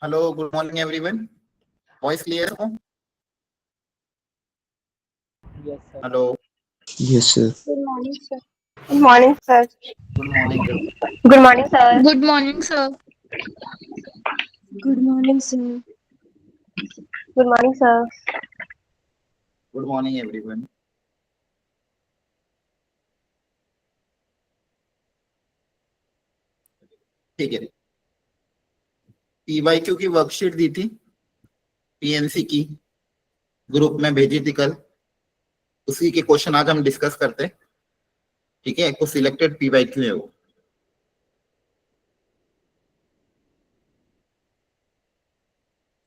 Hello, good morning everyone. Voice clear हो? Yes, sir. Hello, Yes, sir. Good morning, sir. Good morning, sir. good morning. Good morning, sir. Good morning, sir. Good morning, sir. Good morning, sir. Good morning everyone. ठीक है, PYQ की worksheet दी थी, PNC की group में भेजी थी कल, उसी के क्वेश्चन आज हम डिस्कस करते हैं। ठीक है, कुछ सिलेक्टेड पीवाईक्यू है वो।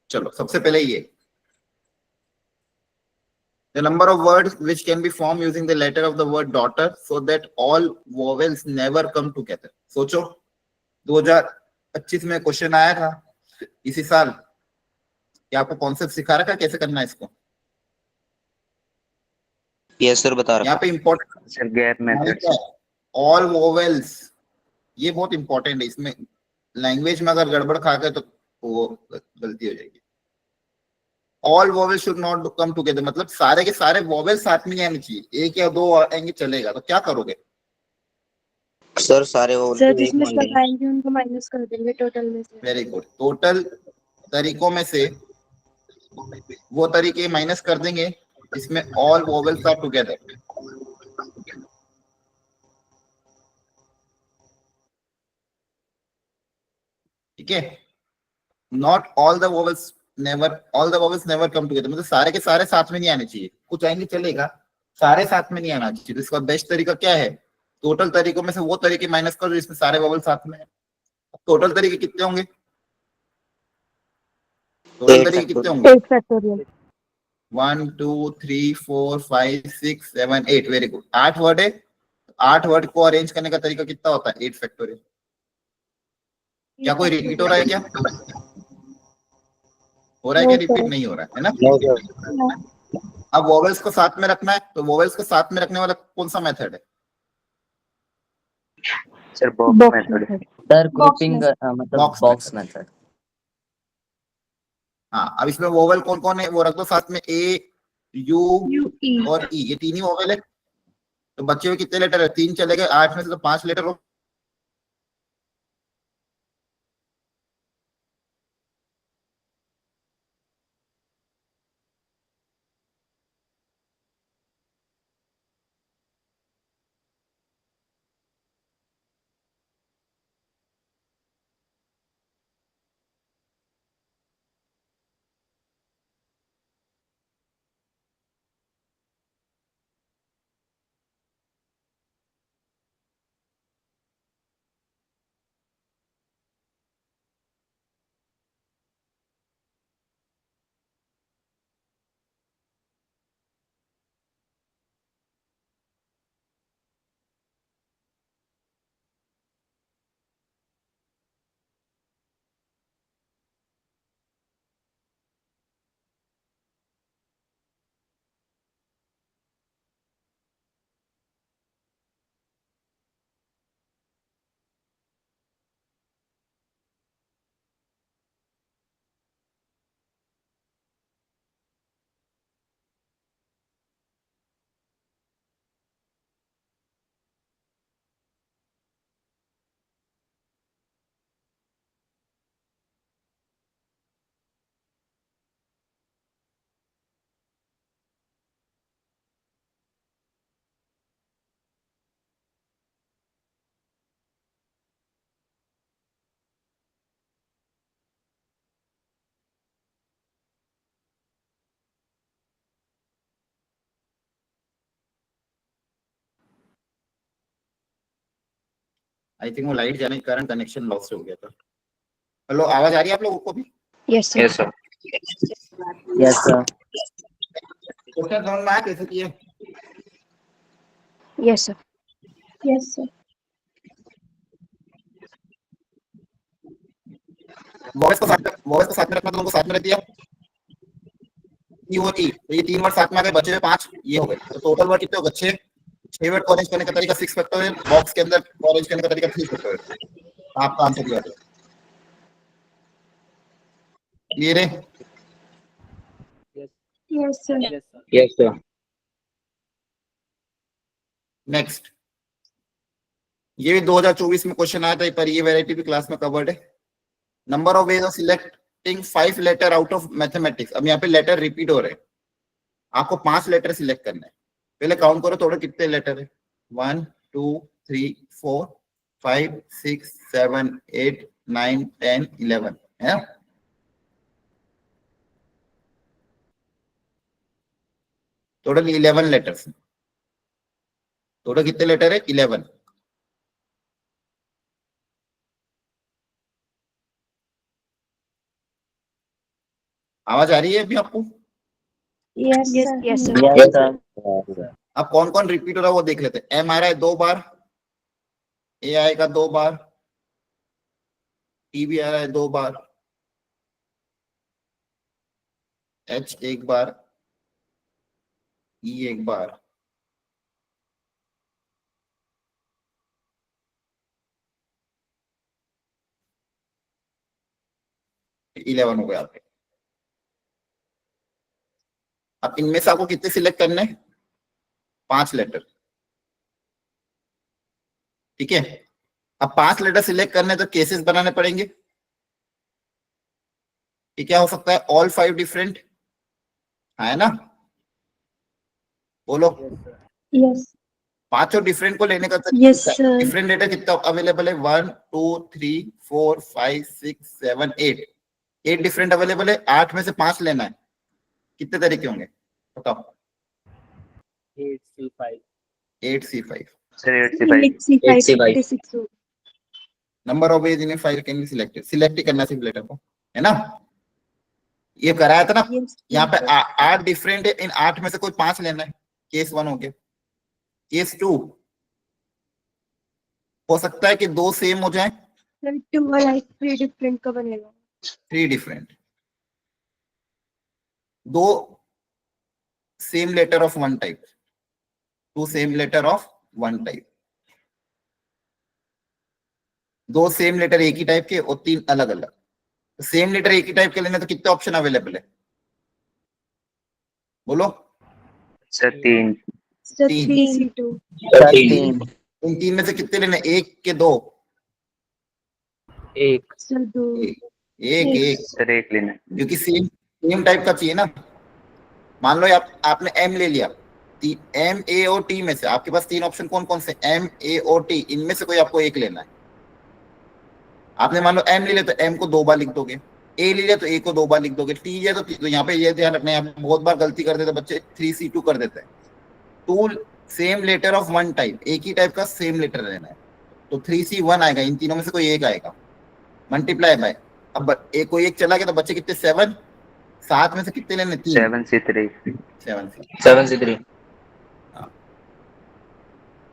चलो सबसे पहले ये the number of words which can be formed using the letter of the word daughter so that all vowels never come together। सोचो 2025 में क्वेश्चन आया था इसी साल, क्या आपको कॉन्सेप्ट सिखा रखा है कैसे करना है इसको? यस सर, बता रहा यहाँ पे important sir gap methods. All vowels, ये बहुत इंपॉर्टेंट है। इसमें लैंग्वेज में अगर गड़बड़ खा गए तो वो गलती हो जाएगी। All vowels should not come together, मतलब सारे के सारे वोवेल्स साथ में नहीं आने चाहिए, एक या दो आएंगे चलेगा, तो क्या करोगे? सर सारे वो सर जिसमें सब आएंगे उनको माइनस कर देंगे टोटल में से। Very good. टोटल तरीकों में से वो तरीके माइनस कर देंगे इसमें ऑल वोवेल्स आर टुगेदर। ठीक है, not all the vowels never come together, मतलब सारे के सारे साथ में नहीं आने चाहिए, कुछ आएंगे चलेगा, सारे साथ में नहीं आना चाहिए। तो इसका बेस्ट तरीका क्या है? टोटल तरीकों में से वो तरीके माइनस करो जिसमें सारे वोवेल साथ में है। टोटल तरीके कितने होंगे? टोटल तरीके कितने होंगे? 8 फैक्टोरियल। 1 2 3 4 5 6 7 8। Very good. 8 वर्ड है, 8 वर्ड को अरेंज करने का तरीका कितना होता है? 8 फैक्टोरियल। क्या कोई रिपीट हो रहा है क्या? हो रहा है क्या रिपीट? नहीं हो रहा है ना? अब वोवेल्स को साथ में रखना है, तो वोवेल्स को साथ में रखने वाला कौन सा मेथड है? Sir box method. Sir grouping मतलब बॉक्स मेथड। हाँ, अब इसमें वोवेल कौन कौन है वो रख दो साथ में, ए यू और ई, ये तीन ही वोवेल है। तो बच्चे हुए कितने लेटर है? 3 चले गए, 8 में से तो 5 लेटर हो। आई थिंक वो लाइट जाने के कारण कनेक्शन लॉस हो गया था। हेलो, आवाज आ रही है आप लोगों को भी? Yes sir. Yes sir. Yes sir. Question समझ में आया कैसे किए? Yes sir. Yes sir. Voice को साथ में रखना, तो उनको साथ में रख दिया। ई और ई, तो ये 3 वर्ड साथ में आ गए, बचे हुए 5 ये हो गए। तो टोटल वर्ड कितने हो गए? 6 वर्ड को अरेंज करने का तरीका 6 फैक्टोरियल, बॉक्स के अंदर अरेंज करने का तरीका 3 फैक्टोरियल। आपका आंसर दिया था। क्लियर है? Yes, sir. Yes, sir. Next, ये भी 2024 में क्वेश्चन आया था, पर ये वैरायटी भी क्लास में कवर्ड है। Number of ways of selecting 5 letter out of mathematics. अब यहाँ पे लेटर रिपीट हो रहे हैं, आपको 5 लेटर सिलेक्ट करना है। पहले काउंट करो थोड़े, कितने लेटर है? 1 2 3 4 5 6 7 8 9 10 11 है। Total 11 letters. टोटल कितने लेटर है? 11। आवाज आ रही है अभी आपको? Yes, sir. Yes, sir. Yes, sir. अब कौन कौन रिपीट हो रहा है वो देख लेते हैं। एम आ रहा है 2 बार, ए आएगा 2 बार, टी भी आ रहा है 2 बार, एच 1 बार, ई 1 बार, इलेवन हो गया आपके। अब इनमें से आपको कितने सिलेक्ट करने हैं? 5 लेटर। ठीक है, अब 5 लेटर सिलेक्ट करने तो केसेस बनाने पड़ेंगे कि क्या हो सकता है? ऑल 5 डिफरेंट है ना? बोलो। Yes. पांचों डिफरेंट को लेने का Yes, sir. डिफरेंट लेटर कितना अवेलेबल है? 1 2 3 4 5 6 7 8। 8 डिफरेंट अवेलेबल है, 8 में से 5 लेना है। कितने तरीके होंगे बताओ? 8C5. 8C5। Sir, 8C5. 8C5, 56. Number of ways in file can be selected. Select ही करना सिर्फ लेटर को, है ना? ये कराया था ना? Yes. यहाँ पे 8 डिफरेंट है, इन 8 में से कोई 5 लेना है। केस 1 हो गया। केस 2 हो सकता है कि 2 सेम हो जाए, Sir, 2 और 3 different का बनेगा. 3 different, 2 same letter of one type, 2 same letter of one type, 2 same letter एक ही टाइप के और 3 अलग अलग। सेम लेटर एक ही टाइप के लेने तो कितने ऑप्शन अवेलेबल है? बोलो। Sir, 3. Sir, तीन। 3C2. Sir, 3. इन 3 में से कितने लेने? 1 के 2? 1. Sir, 2. एक एक, Sir, 1 लेना. क्योंकि सेम टाइप का चाहिए ना। मान लो आपने एम ले लिया, एम ए और टी में से आपके पास 3 ऑप्शन कौन कौन से? एम ए और टी, इनमें से कोई आपको एक लेना है। आपने मान लो एम ले लिया तो एम को 2 बार लिख दोगे, ए ले लिया तो ए को 2 बार लिख दोगे, टी लिया तो यहाँ पे ये ध्यान रखना है, बहुत बार गलती कर देते बच्चे, 3C2 कर देते हैं। 2 same letter of one type, एक ही टाइप का सेम लेटर लेना है, तो 3C1 आएगा। इन तीनों में से कोई एक आएगा, मल्टीप्लाई बाय। अब एक कोई एक चला गया तो बच्चे कितने? 7। 7 में से कितने लेने? 3। 7C3. 7C। 7C3.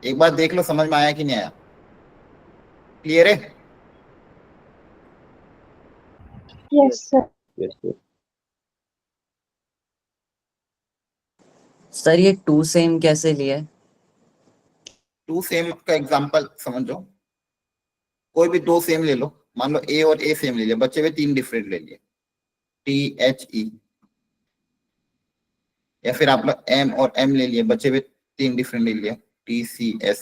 एक बार देख लो समझ में आया कि नहीं आया? क्लियर है? Yes, sir. Yes, sir. Sir ये 2 सेम कैसे लिए? 2 सेम का एग्जांपल समझो। कोई भी 2 सेम ले लो, मान लो ए और ए सेम ले लिया, बच्चे भी 3 डिफरेंट ले लिए, THE। या फिर आप लोग एम और एम ले लिए, बच्चे भी 3 डिफरेंट ले लिया, TCS।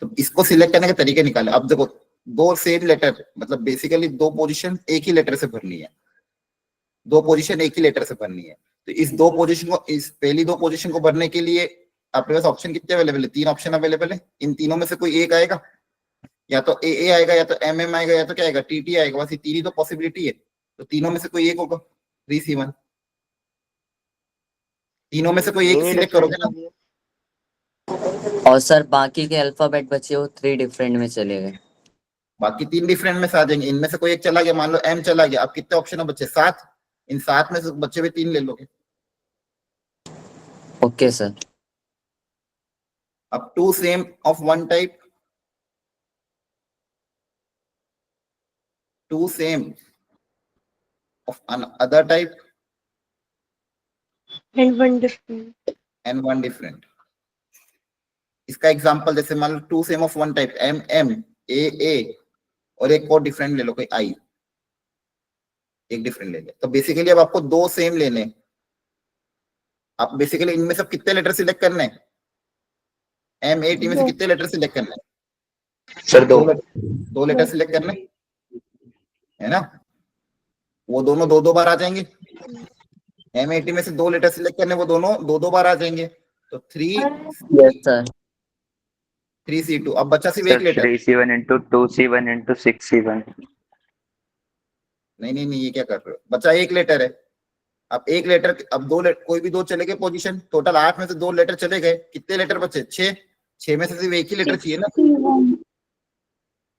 तो इसको सिलेक्ट करने के तरीके निकाले। अब देखो 2 सेम लेटर, मतलब बेसिकली 2 पोजीशन एक ही लेटर से भरनी है, 2 पोजीशन एक ही लेटर से भरनी है। तो इस 2 पोजीशन को, इस पहली 2 पोजीशन को भरने के लिए आपके पास ऑप्शन कितने अवेलेबल है? 3 ऑप्शन अवेलेबल है। इन तीनों में से कोई एक आएगा, या तो ए आएगा, या तो एम आएगा, या तो क्या आएगा? TT आएगा। बस ये 3 ही तो पॉसिबिलिटी है, तो तीनों में से कोई एक होगा। 3C1, तीनों में से कोई एक सिलेक्ट करोगे ना। और सर बाकी के अल्फाबेट बचे वो 3 डिफरेंट में चले गए। बाकी 3 डिफरेंट में से आ जाएंगे। इनमें से कोई एक चला गया, मान लो एम चला गया, अब कितने ऑप्शन है बच्चे? 7। इन 7 में से बच्चे भी 3 ले लोगे। Okay sir. अब 2 same of one type, 2 same of other type, And 1 different. And 1 different. इसका एग्जांपल जैसे मान लो 2 same of one type, M A और एक और डिफरेंट ले लो, कोई आई। एक डिफरेंट ले लिया। तो बेसिकली अब आपको दो सेम लेने हैं। आप बेसिकली इनमें से कितने लेटर सिलेक्ट करने हैं? M8 में से कितने लेटर सिलेक्ट करने हैं? सर दो। दो लेटर सिलेक्ट करने है ना, वो दोनों दो दो बार आ जाएंगे। M80 में से दो लेटर सिलेक्ट करने, वो दोनों दो दो बार आ जाएंगे। तो यस सर। 3C2। अब बचा सिर्फ सर एक letter. 3C1 into 2C1 into 6C1। नहीं नहीं नहीं, ये क्या कर रहे हो, बचा एक लेटर है। अब एक लेटर, अब दो लेटर, कोई भी दो चले गए पोजीशन, टोटल 8 में से दो लेटर चले गए, कितने लेटर बचे? 6। 6 में से सिर्फ एक ही लेटर चाहिए ना,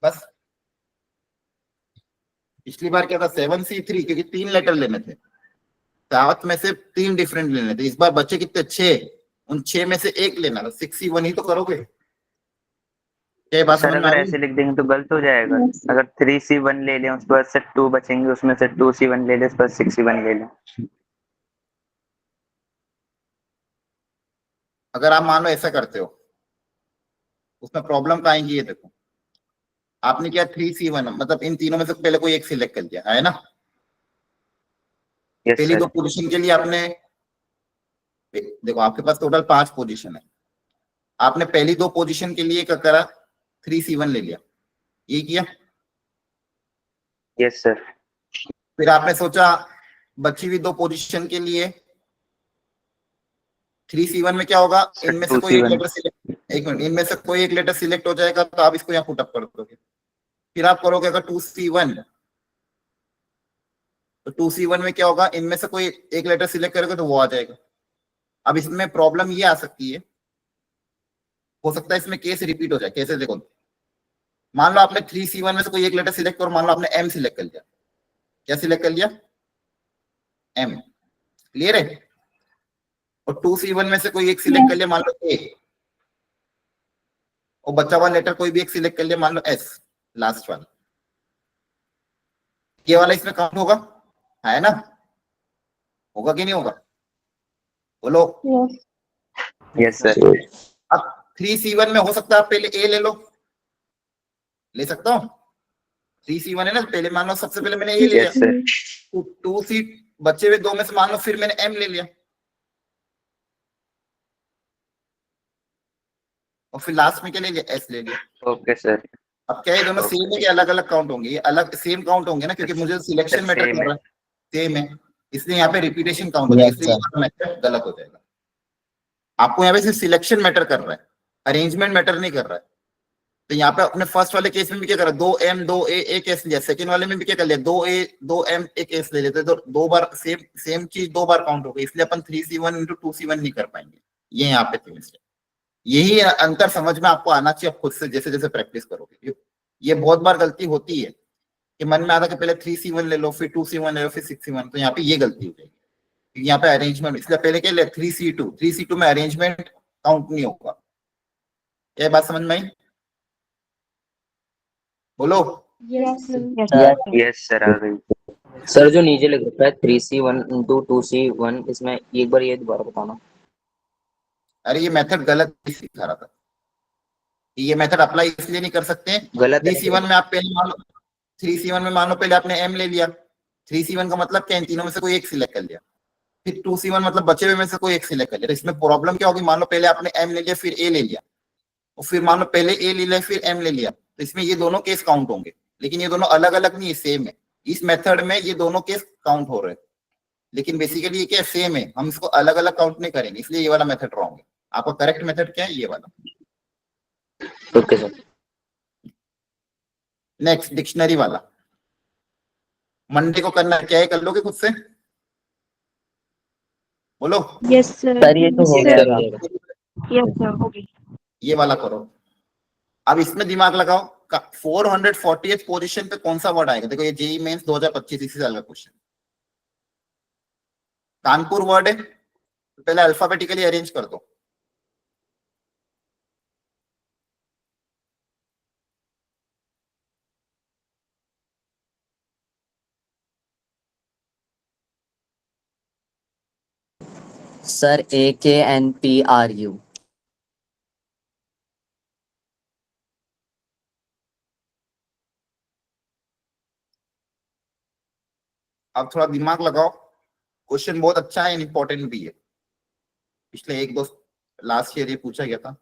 बस। पिछली बार क्या था, 7C3, क्योंकि 3 लेटर लेने थे, 7 में से 3 डिफरेंट लेने थे। इस बार बचे कितने? 6। उन 6 में से एक लेना था। 6C1 ही तो करोगे। क्या बात सर समझ में आ अगर रही ऐसे है? लिख देंगे तो गलत हो जाएगा। अगर 3C1 ले लें उसके बाद से 2 बचेंगे, उसमें से 2C1 ले लें उसके बाद 6C1 ले लें। अगर आप मान लो ऐसा करते हो, उसमें प्रॉब्लम का आएंगी। ये देखो, आपने क्या 3C1, मतलब इन तीनों में से पहले कोई एक सिलेक्ट कर लिया है ना। यस पहली सर। दो पोजीशन के लिए आपने, देखो आपके पास टोटल 5 पोजीशन है। आपने पहली दो पोजीशन के लिए क्या करा? 3C1 ले लिया, ये किया। Yes sir. फिर आपने सोचा बची हुई दो पोजीशन के लिए 3C1 में क्या होगा, सर इनमें से कोई एक 2C1। लेटर सिलेक्ट, एक मिनट, इनमें से कोई एक लेटर सिलेक्ट हो जाएगा तो आप इसको यहाँ पुट अप कर दोगे। फिर आप करोगे अगर 2C1, तो 2C1 में क्या होगा, इनमें से कोई एक लेटर सिलेक्ट करोगे तो वो आ जाएगा। अब इसमें प्रॉब्लम ये आ सकती है, हो सकता है इसमें केस रिपीट हो जाए। कैसे? देखो, मान लो आपने 3C1 में से कोई एक लेटर सिलेक्ट करो, मान लो आपने M सिलेक्ट कर लिया। क्या सिलेक्ट कर लिया? M। क्लियर है? और 2C1 में से कोई एक सिलेक्ट कर लिया, मान लो A, और बचा हुआ लेटर कोई भी एक सिलेक्ट कर लिया, मान लो S, लास्ट वाला। ये वाला इसमें काउंट होगा, है ना? होगा कि नहीं होगा? बोलो। Yes sir. अब 3C1 में हो सकता है आप पहले A ले लो, ले सकता हूँ। 3C1 है ना, पहले मान लो सबसे पहले मैंने A ले लिया। Yes sir. 2C बचे हुए दो में से मान लो फिर मैंने M ले लिया, और फिर लास्ट में क्या ले लिया? S ले लिया। Okay sir. अब क्या ये दोनों सेम है कि अलग अलग काउंट होंगे? ये अलग सेम काउंट होंगे ना, क्योंकि मुझे सिलेक्शन मैटर सेम कर है। रहा है। सेम है, इसलिए यहाँ पे रिपीटेशन काउंट हो जाएगा, यस इसलिए सर। ये मैटर गलत हो जाएगा। आपको यहाँ पे सिर्फ सिलेक्शन मैटर कर रहा है, अरेंजमेंट मैटर नहीं कर रहा है। तो यहाँ पे अपने फर्स्ट वाले केस में भी क्या करा, 2M 2A एक एस लिया। सेकंड वाले में भी क्या कर लिया, 2A 2M एक एस ले लेते, तो दो बार सेम सेम चीज दो बार काउंट हो गई, इसलिए अपन 3C1 इंटू 2C1 नहीं कर पाएंगे। ये यहाँ पे थी मिस्टेक। यही अंतर समझ में आपको आना चाहिए आप खुद से, जैसे जैसे प्रैक्टिस करोगे। ये बहुत बार गलती होती है कि मन में आता कि पहले 3C1 ले लो, फिर 2C1 ले लो, फिर 6C1, तो यहाँ पे ये गलती हो जाएगी। यहाँ पे अरेंजमेंट, इसलिए पहले क्या ले 3C2, 3C2 में अरेंजमेंट काउंट नहीं होगा। क्या बात समझ में आई? बोलो। यस सर आ गई। सर जो नीचे लिख रखा है 3C1 इंटू 2C1, इसमें एक बार ये दोबारा बताना। अरे ये मेथड गलत सिखा रहा था, ये मेथड अप्लाई इसलिए नहीं कर सकते। गलत है। 3C1 में आप पहले मान लो, 3C1 में मान लो पहले आपने M ले लिया। 3C1 का मतलब क्या है, इन तीनों में से कोई एक सिलेक्ट कर लिया। फिर 2C1 मतलब बचे हुए में से कोई एक सिलेक्ट कर लिया। तो इसमें प्रॉब्लम क्या होगी, मान लो पहले आपने M ले लिया, फिर A ले लिया, और फिर मान लो पहले A ले लिया फिर M ले लिया, तो इसमें ये दोनों केस काउंट होंगे। लेकिन ये दोनों अलग अलग नहीं है, सेम है। इस मेथड में ये दोनों केस काउंट हो रहे हैं, लेकिन बेसिकली ये क्या सेम है, हम इसको अलग अलग काउंट नहीं करेंगे, इसलिए ये वाला मेथड रॉन्ग है। आपका करेक्ट मेथड क्या है? ये वाला। Okay sir. नेक्स्ट डिक्शनरी वाला, मंडे को करना क्या है, कर लोगे खुद से? बोलो। Yes, sir. सर ये तो हो Yes, sir. जाएगा। Yes, sir. Okay. ये वाला करो। अब इसमें दिमाग लगाओ, 440th पोजीशन पे कौन सा वर्ड आएगा? देखो ये जेई मेंस 2025 इसी साल का क्वेश्चन। कानपुर वर्ड है, तो पहले अल्फाबेटिकली अरेंज कर दो। Sir AKNPRU। अब थोड़ा दिमाग लगाओ, क्वेश्चन बहुत अच्छा है, इंपॉर्टेंट भी है, पिछले एक दो लास्ट ईयर ये पूछा गया था।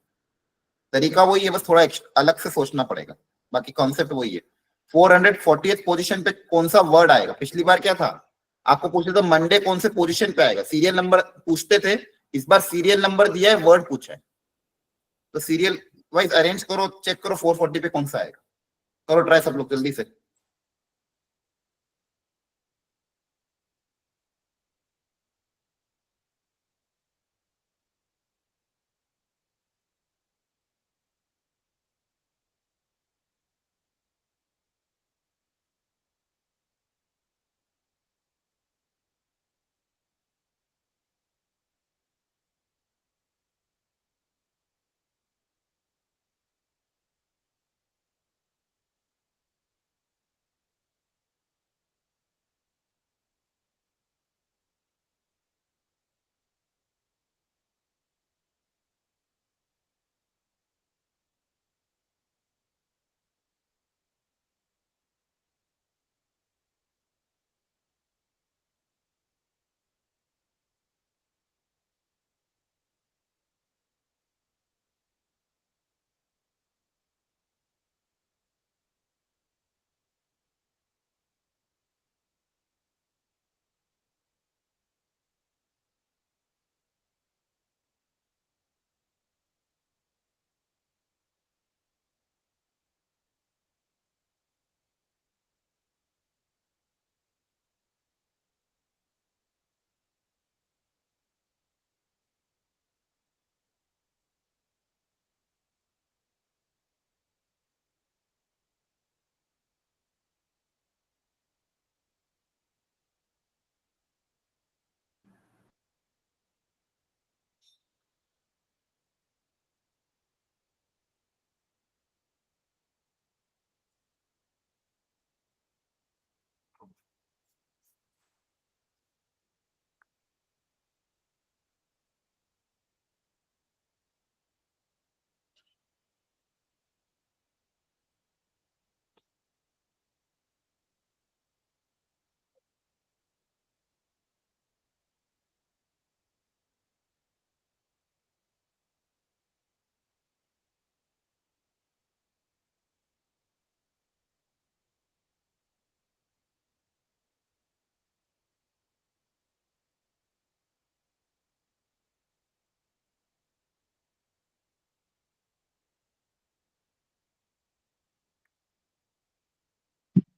तरीका वही है, बस थोड़ा अलग से सोचना पड़ेगा, बाकी कॉन्सेप्ट वही है। 440th पोजीशन पे कौन सा वर्ड आएगा? पिछली बार क्या था, आपको पूछे तो मंडे कौन से पोजीशन पे आएगा, सीरियल नंबर पूछते थे, इस बार सीरियल नंबर दिया है, वर्ड पूछा है, तो सीरियल वाइज अरेंज करो, चेक करो 440 पे कौन सा आएगा। करो ट्राई सब लोग जल्दी से।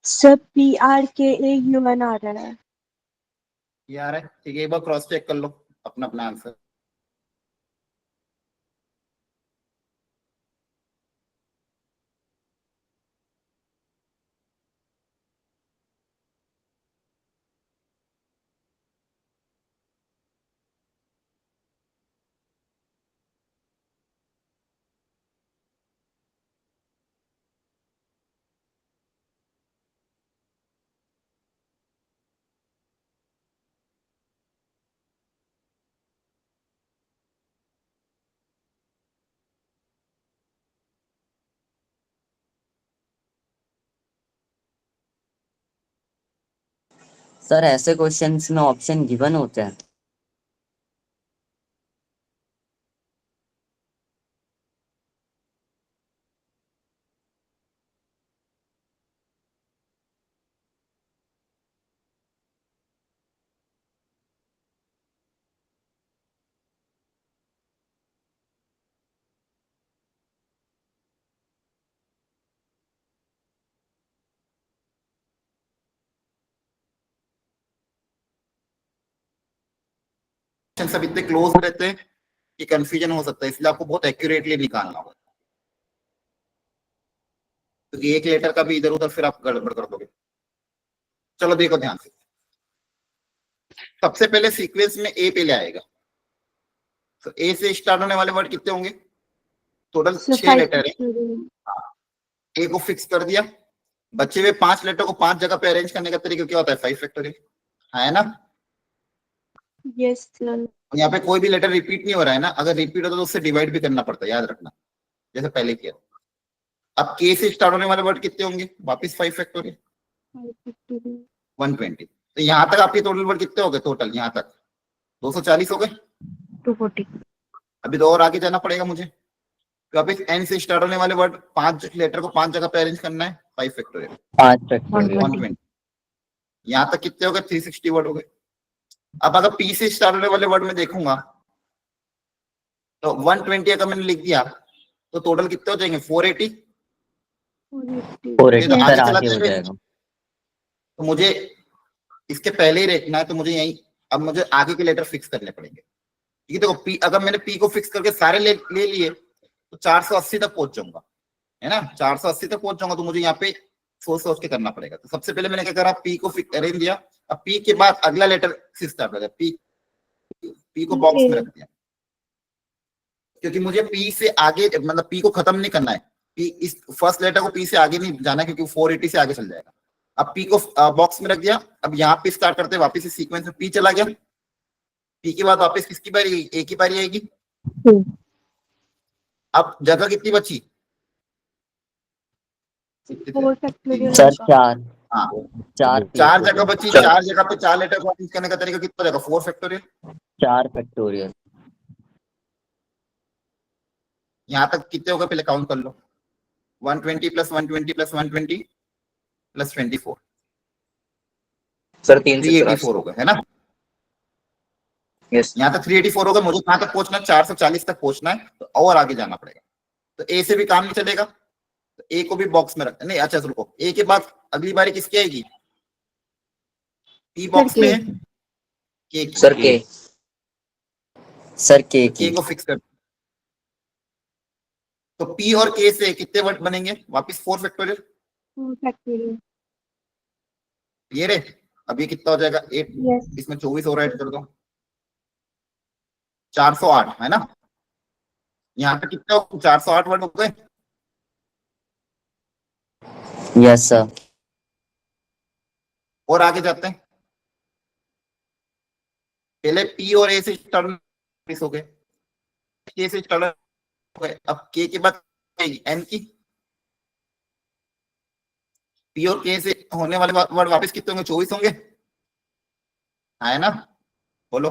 सब PRKAUN आ रहा है। यार है ठीक है, एक बार क्रॉस चेक कर लो अपना अपना आंसर। सर ऐसे क्वेश्चंस में ऑप्शन गिवन होते हैं? सब इतने क्लोज रहते हैं कि कंफ्यूजन हो सकता है, इसलिए आपको बहुत एक्यूरेटली निकालना होगा, क्योंकि एक लेटर का भी इधर उधर फिर आप गड़बड़ कर दोगे। चलो देखो ध्यान से, सबसे पहले सीक्वेंस में ए पहले आएगा, तो ए से स्टार्ट होने वाले वर्ड कितने होंगे? टोटल 6 लेटर है, ए को फिक्स कर दिया, बचे हुए 5 लेटर को 5 जगह पे अरेंज करने का तरीका क्या होता है? 5 फैक्टोरियल, है ना? Yes sir. यहाँ पे कोई भी लेटर रिपीट नहीं हो रहा है ना, अगर रिपीट होता तो उससे डिवाइड भी करना पड़ता है, याद रखना, जैसे पहले किया। अब के से स्टार्ट होने वाले वर्ड कितने होंगे? वापस 5 फैक्टोरियल, 120। तो यहाँ तक आपके टोटल वर्ड कितने हो गए? टोटल यहाँ तक 240 हो गए। 240. अभी तो और आगे जाना पड़ेगा मुझे। तो अब इस एन से स्टार्ट होने वाले वर्ड 5 लेटर को 5 जगह पे अरेंज करना है। 5 फैक्टोरियल 5 फैक्टोरियल 120। यहाँ तक कितने हो गए? 360 वर्ड हो गए। अब अगर पी से स्टार्ट होने वाले वर्ड में देखूंगा तो 120 अगर मैंने लिख दिया तो टोटल कितने हो जाएंगे? 480। 480 तो आगे सर चला आगे हो जाएगा। जाएगा। तो मुझे इसके पहले ही रखना है, तो मुझे यही अब मुझे आगे के लेटर फिक्स करने पड़ेंगे। ठीक है, देखो पी अगर मैंने पी को फिक्स करके सारे ले लिए तो 480 तक पहुंच जाऊंगा, है ना। 480 तक पहुंच जाऊंगा तो मुझे यहाँ पे सोच सोच के करना पड़ेगा। तो सबसे पहले मैंने क्या करा, पी को अरेंज दिया। अब पी के बाद अगला लेटर से स्टार्ट हो गया। पी को बॉक्स में रख दिया, क्योंकि मुझे पी से आगे मतलब पी को खत्म नहीं करना है। पी इस फर्स्ट लेटर को पी से आगे नहीं जाना, क्योंकि 480 से आगे चल जाएगा। अब पी को बॉक्स में रख दिया। अब यहाँ पे स्टार्ट करते हैं वापस इस सीक्वेंस में। पी चला गया, पी के बाद वापस किसकी बारी? ए की बारी आएगी। अब जगह कितनी बची? 4 फैक्टोरियल सर होगा। 4 हाँ, 4 4 जगह बची। 4 जगह पे 4 लेटर को अरेंज करने का तरीका कितना जाएगा? 4 फैक्टोरियल। 4 फैक्टोरियल। यहाँ तक कितने होगा पहले काउंट कर लो। 120 प्लस 120 प्लस 120 प्लस 24, सर 384 384 होगा, है ना। यस। यहाँ तक 384 होगा। मुझे कहाँ तक पहुंचना है? 440 तक पहुंचना है, तो और आगे जाना पड़ेगा। तो ए से भी काम नहीं चलेगा, तो ए को भी बॉक्स में रख नहीं। अच्छा रुको, ए के बाद अगली बारी किसकी आएगी? पी बॉक्स में है, के की। सर के के को फिक्स कर। तो पी और के से कितने वर्ड बनेंगे वापस? 4 फैक्टोरियल। 4 फैक्टोरियल। ये रे, अब ये कितना हो जाएगा? 8। यस। इसमें 24 और ऐड कर दो, 408, है ना। यहाँ पे कितने हो? 408 वर्ड हो गए। Yes sir. और आगे जाते हैं। पहले पी और ए से स्टार्ट हो गए, के से स्टार्ट हो गए। अब के के बाद एन की। पी और के से होने वाले वर्ड वापस कितने होंगे? 24 होंगे, है ना। बोलो।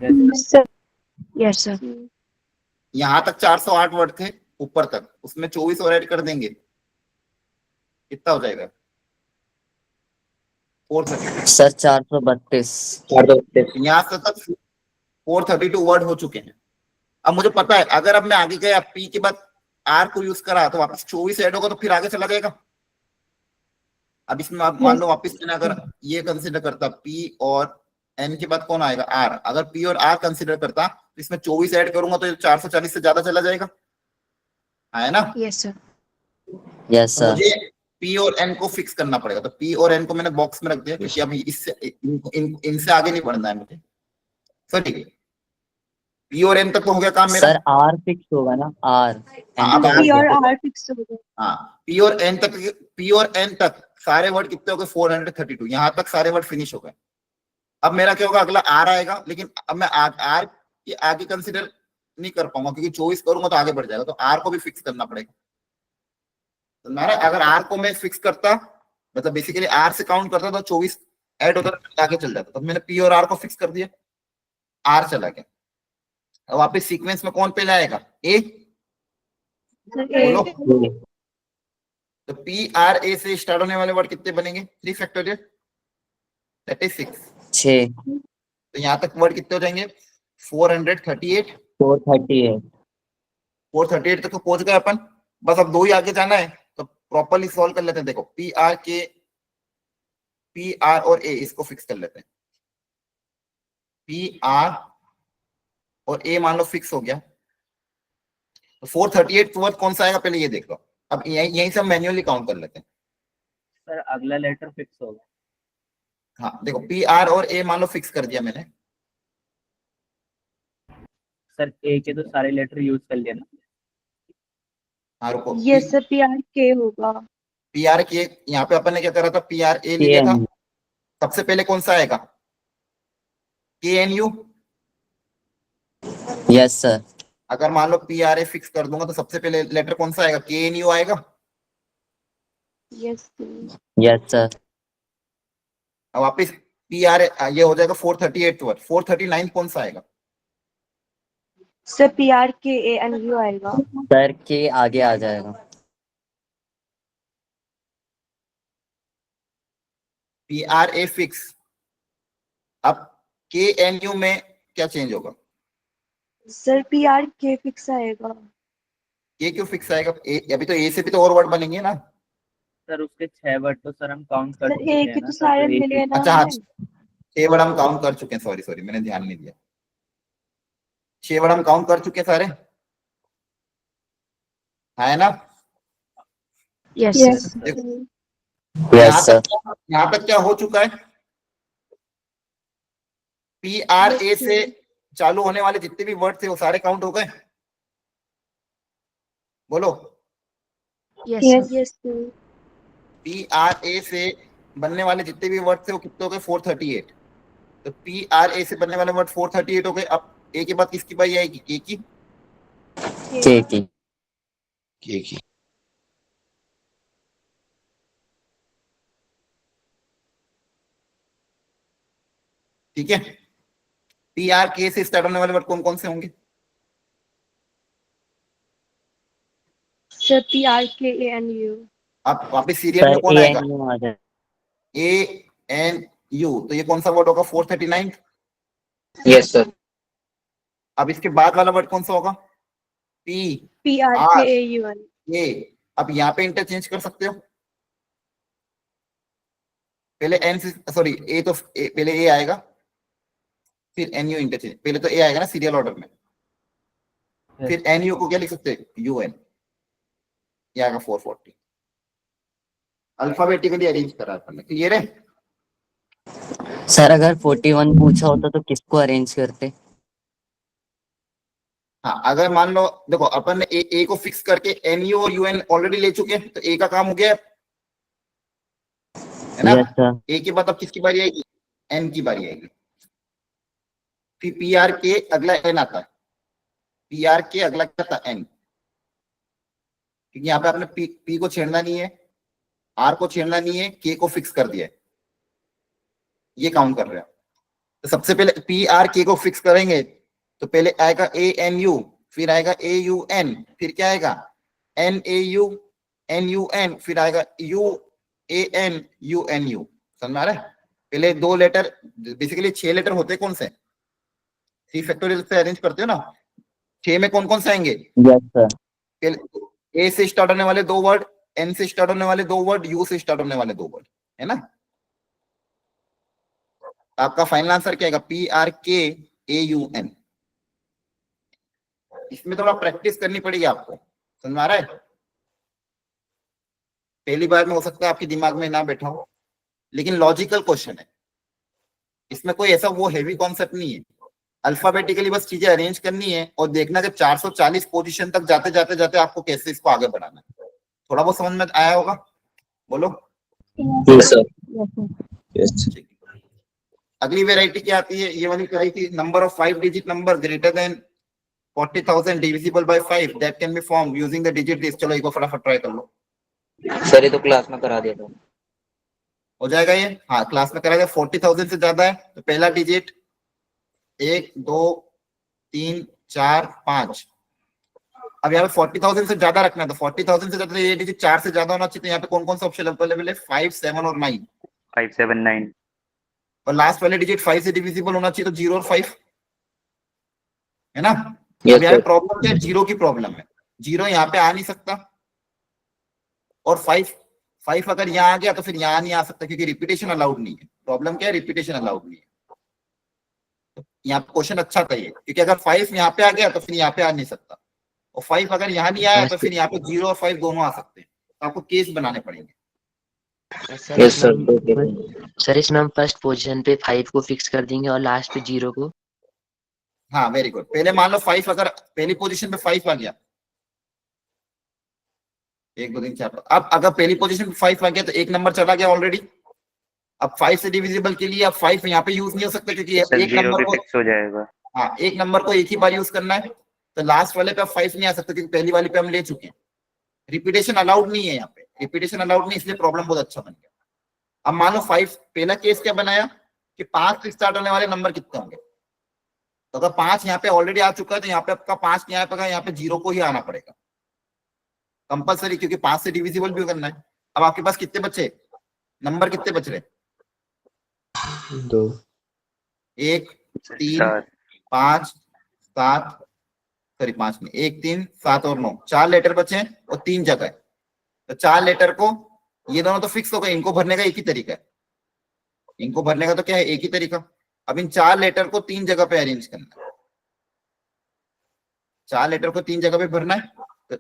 Yes sir. Yes sir. यहाँ तक 408 वर्ड थे ऊपर तक, उसमें 24 और ऐड कर देंगे, कितना हो जाएगा? 432। सर 432। यहाँ से तक 432 वर्ड हो चुके हैं। अब मुझे पता है अगर अब मैं आगे गया पी के बाद आर को यूज करा तो वापस 24 ऐड होगा, तो फिर आगे चला जाएगा। अब इसमें आप मान लो वापस मैंने अगर ये कंसिडर करता पी और एन के बाद कौन आएगा? आर। अगर पी और आर कंसिडर करता तो इसमें 24 ऐड करूंगा तो 440 से ज्यादा चला जाएगा, है ना। Yes sir. यस तो सर। मुझे पी और एन को फिक्स करना पड़ेगा। तो पी और एन को मैंने बॉक्स में रख दिया, क्योंकि अभी इससे इनसे आगे नहीं बढ़ना है मुझे। सर ठीक है, पी और एन तक तो हो गया काम मेरा। सर आर फिक्स होगा ना? आर अब पी और आर फिक्स हो गए। हाँ, पी और एन तक सारे वर्ड कितने हो गए? 432। यहाँ तक सारे वर्ड फिनिश हो गए। अब मेरा क्या होगा? अगला आर आएगा, लेकिन अब मैं आर के आगे कंसिडर नहीं कर पाऊंगा, क्योंकि 24 करूंगा तो आगे बढ़ जाएगा। तो आर को भी फिक्स करना पड़ेगा। तो मेरा अगर आर को मैं फिक्स करता, मतलब बेसिकली आर से काउंट करता तो 24 ऐड होता तो आगे चल जाता। तो मैंने पी और आर को फिक्स कर दिया, आर चला गया। अब वापस सीक्वेंस में कौन पहले आएगा? ए। बोलो। तो पी आर ए से स्टार्ट होने वाले वर्ड कितने बनेंगे? 3 फैक्टोरियल, दैट इज 6। 6। तो यहाँ तक वर्ड कितने हो जाएंगे? 438। 438। 438 तक तो पहुंच गए अपन। बस अब 2 ही आगे जाना है, तो प्रॉपर्ली सॉल्व कर लेते हैं। देखो पी आर और ए इसको फिक्स कर लेते हैं। पी आर और ए मान लो फिक्स हो गया, तो 438 वर्ड कौन सा आएगा पहले ये देख लो। अब यहीं से हम मैन्युअली काउंट कर लेते हैं। सर अगला लेटर फिक्स होगा। हाँ देखो, पी आर और ए मान लो फिक्स कर दिया मैंने। सर ए के तो सारे लेटर यूज कर लिया ना। हाँ रुको, यस सर। पी आर के होगा। पी आर के यहाँ पे अपन ने क्या करा था? पी आर ए ले लिया था। सबसे पहले कौन सा आएगा? के एन यू। Yes sir. अगर मान लो पी आर ए फिक्स कर दूंगा तो सबसे पहले लेटर कौन सा आएगा? के एन यू आएगा। यस। Yes sir. अब वापिस पी आर ये हो जाएगा 438 वर्ड, 439 कौन सा आएगा? सर PRKANU आएगा। सर के आगे आ जाएगा। P R a fix. अब के एन यू में क्या चेंज होगा? सर PRK फिक्स आएगा। के क्यों फिक्स आएगा? अभी तो ए से भी तो और वर्ड बनेंगे ना। सर उसके 6 वर्ड तो सर हम काउंट कर सर चुके एक हैं ही ना तो सर, सारे तो एक मिले ही। ना अच्छा हाँ, हमें। 6 वर्ड हम काउंट कर चुके हैं, सॉरी सॉरी मैंने ध्यान नहीं दिया। 6 वर्ड हम काउंट कर चुके हैं सारे, है ना? यस यस यहाँ सर। तक क्या हो चुका है? पी आर ए से चालू होने वाले जितने भी वर्ड थे वो सारे काउंट हो गए? बोलो। यस पी आर ए से बनने वाले जितने भी वर्ड थे वो कितने हो गए? 438। तो पी आर ए से बनने वाले वर्ड 438 हो गए। अब ए के बाद किसकी बारी आएगी? के की। के की। के की। ठीक है, पी आर के से स्टार्ट होने वाले वर्ड कौन कौन से होंगे? Sir PRKANU। अब वापिस सीरियल में सर कौन आएगा? ANU आ जाएगा। ए एन यू। तो ये कौन सा वर्ड होगा? 439। Yes sir. अब इसके बाद वाला वर्ड कौन सा होगा? P R PRKAUN। ए। अब यहाँ पे इंटरचेंज कर सकते हो। पहले एन से, सॉरी ए तो पहले ए आएगा फिर एन यू इंटरचेंज। पहले तो ए आएगा ना सीरियल ऑर्डर में, फिर एन यू को क्या लिख सकते हैं? U N. ये आएगा 440। अल्फाबेटिकली अरेंज करा है अपन ने। तो ये रे, सर अगर 41 पूछा होता तो किसको अरेंज करते? हाँ अगर मान लो देखो अपन ने ए को फिक्स करके एन यू और यू एन ऑलरेडी ले चुके हैं, तो ए का काम हो गया है ना? Yes sir. ए के बाद अब किसकी बारी आएगी? एन की बारी आएगी। फिर पी आर के अगला एन आता है, पी आर के अगला क्या था? एन। क्योंकि यहाँ पे आपने पी को छेड़ना नहीं है, आर को छेड़ना नहीं है, के को फिक्स कर दिया है, ये काउंट कर रहे हैं। तो सबसे पहले पी आर के को फिक्स करेंगे तो पहले आएगा ए एन यू, फिर आएगा ए यू एन, फिर क्या आएगा? N A U N U N, फिर आएगा U A N U N U. समझ में आ रहा है? पहले 2 लेटर, बेसिकली 6 लेटर होते कौन से? 3 फैक्टोरियल से अरेंज करते हो ना। 6 में कौन कौन से आएंगे? Yes sir. ए से स्टार्ट होने वाले 2 वर्ड, एन से स्टार्ट होने वाले 2 वर्ड, यू से स्टार्ट होने वाले 2 वर्ड, है ना? आपका फाइनल आंसर क्या आएगा? पी आर के ए यू एन। इसमें थोड़ा प्रैक्टिस करनी पड़ेगी आपको। समझ में आ रहा है? पहली बार में हो सकता है आपके दिमाग में ना बैठा हो, लेकिन लॉजिकल क्वेश्चन है। इसमें कोई ऐसा वो हैवी कॉन्सेप्ट नहीं है। अल्फाबेटिकली बस चीजें अरेंज करनी है और देखना कि 440 पोजीशन तक जाते जाते जाते आपको कैसे इसको आगे बढ़ाना है। थोड़ा बहुत समझ में आया होगा? बोलो। Yes sir. अगली वेराइटी क्या आती है? ये वाली कराई थी, number of 5 digit number greater than 40,000 divisible by 5 that can be form using the digit list. चलो एक बार फटाफट ट्राई कर लो। सर ये तो क्लास में करा दिया था। हो जाएगा ये? हाँ क्लास में कराएगा। 40,000 से ज्यादा है तो पहला डिजिट 1 2 3 4 5। अब यहाँ पे 40,000 से ज्यादा रखना है तो 40,000 से ज्यादा ये डिजिट 4 से ज्यादा होना चाहिए। तो यहाँ पे कौन कौन सा ऑप्शन अवेलेबल है? 5 7 और 9। 5 7 9। और लास्ट वाले डिजिट 5 से डिविजिबल होना चाहिए तो 0 और 5, है ना? Yes, अब यहाँ sir. प्रॉब्लम क्या है? 0 की प्रॉब्लम है। 0 यहाँ पे आ नहीं सकता और 5 अगर यहाँ आ गया तो फिर यहाँ नहीं आ सकता क्योंकि रिपीटेशन अलाउड नहीं है। प्रॉब्लम क्या है? रिपीटेशन अलाउड नहीं है। तो यहाँ पे क्वेश्चन अच्छा था ये, क्योंकि अगर 5 यहाँ पे आ गया तो फिर यहाँ पे आ नहीं सकता, और 5 अगर यहाँ नहीं आया तो फिर यहाँ पे 0 और 5 दोनों आ सकते हैं। तो आपको केस बनाने पड़ेंगे। Yes sir. सर इसमें हम फर्स्ट पोजीशन पे 5 को फिक्स कर देंगे और लास्ट पे 0 को। हाँ वेरी गुड। पहले मान लो 5 अगर पहली पोजीशन पे 5 आ गया, 1 2 3 4, अब अगर पहली पोजीशन पे 5 आ गया तो एक नंबर चला गया ऑलरेडी। अब 5 से डिविजिबल के लिए अब 5 यहाँ पे यूज नहीं हो सकता क्योंकि सर एक 0 नंबर भी को, फिक्स हो जाएगा। हाँ एक नंबर को एक ही बार यूज करना है। तो लास्ट वाले पे अब 5 नहीं आ सकता क्योंकि पहली वाली पे हम ले चुके हैं। रिपीटेशन अलाउड नहीं है यहाँ पे, रिपीटेशन अलाउड नहीं, इसलिए प्रॉब्लम बहुत अच्छा बन गया। अब मान लो 5, पहला केस क्या बनाया कि 5 से स्टार्ट होने वाले नंबर कितने होंगे, तो अगर 5 यहाँ पे ऑलरेडी आ चुका है तो यहाँ पे आपका 5 नहीं आ पाएगा, यहाँ पे 0 को ही आना पड़ेगा कंपलसरी, क्योंकि 5 से डिविजिबल भी करना है। अब आपके पास कितने बचे नंबर, कितने बच रहे? 2 1 3 4 5 7, सॉरी 5 नहीं, 1 3 7 और 9, 4 लेटर बचे और 3 जगह है। तो 4 लेटर को ये दोनों तो फिक्स हो गए, इनको भरने का एक ही तरीका है, इनको भरने का तो क्या है, एक ही तरीका। अब इन 4 लेटर को 3 जगह पे अरेंज करना है, 4 लेटर को 3 जगह पे भरना है। तो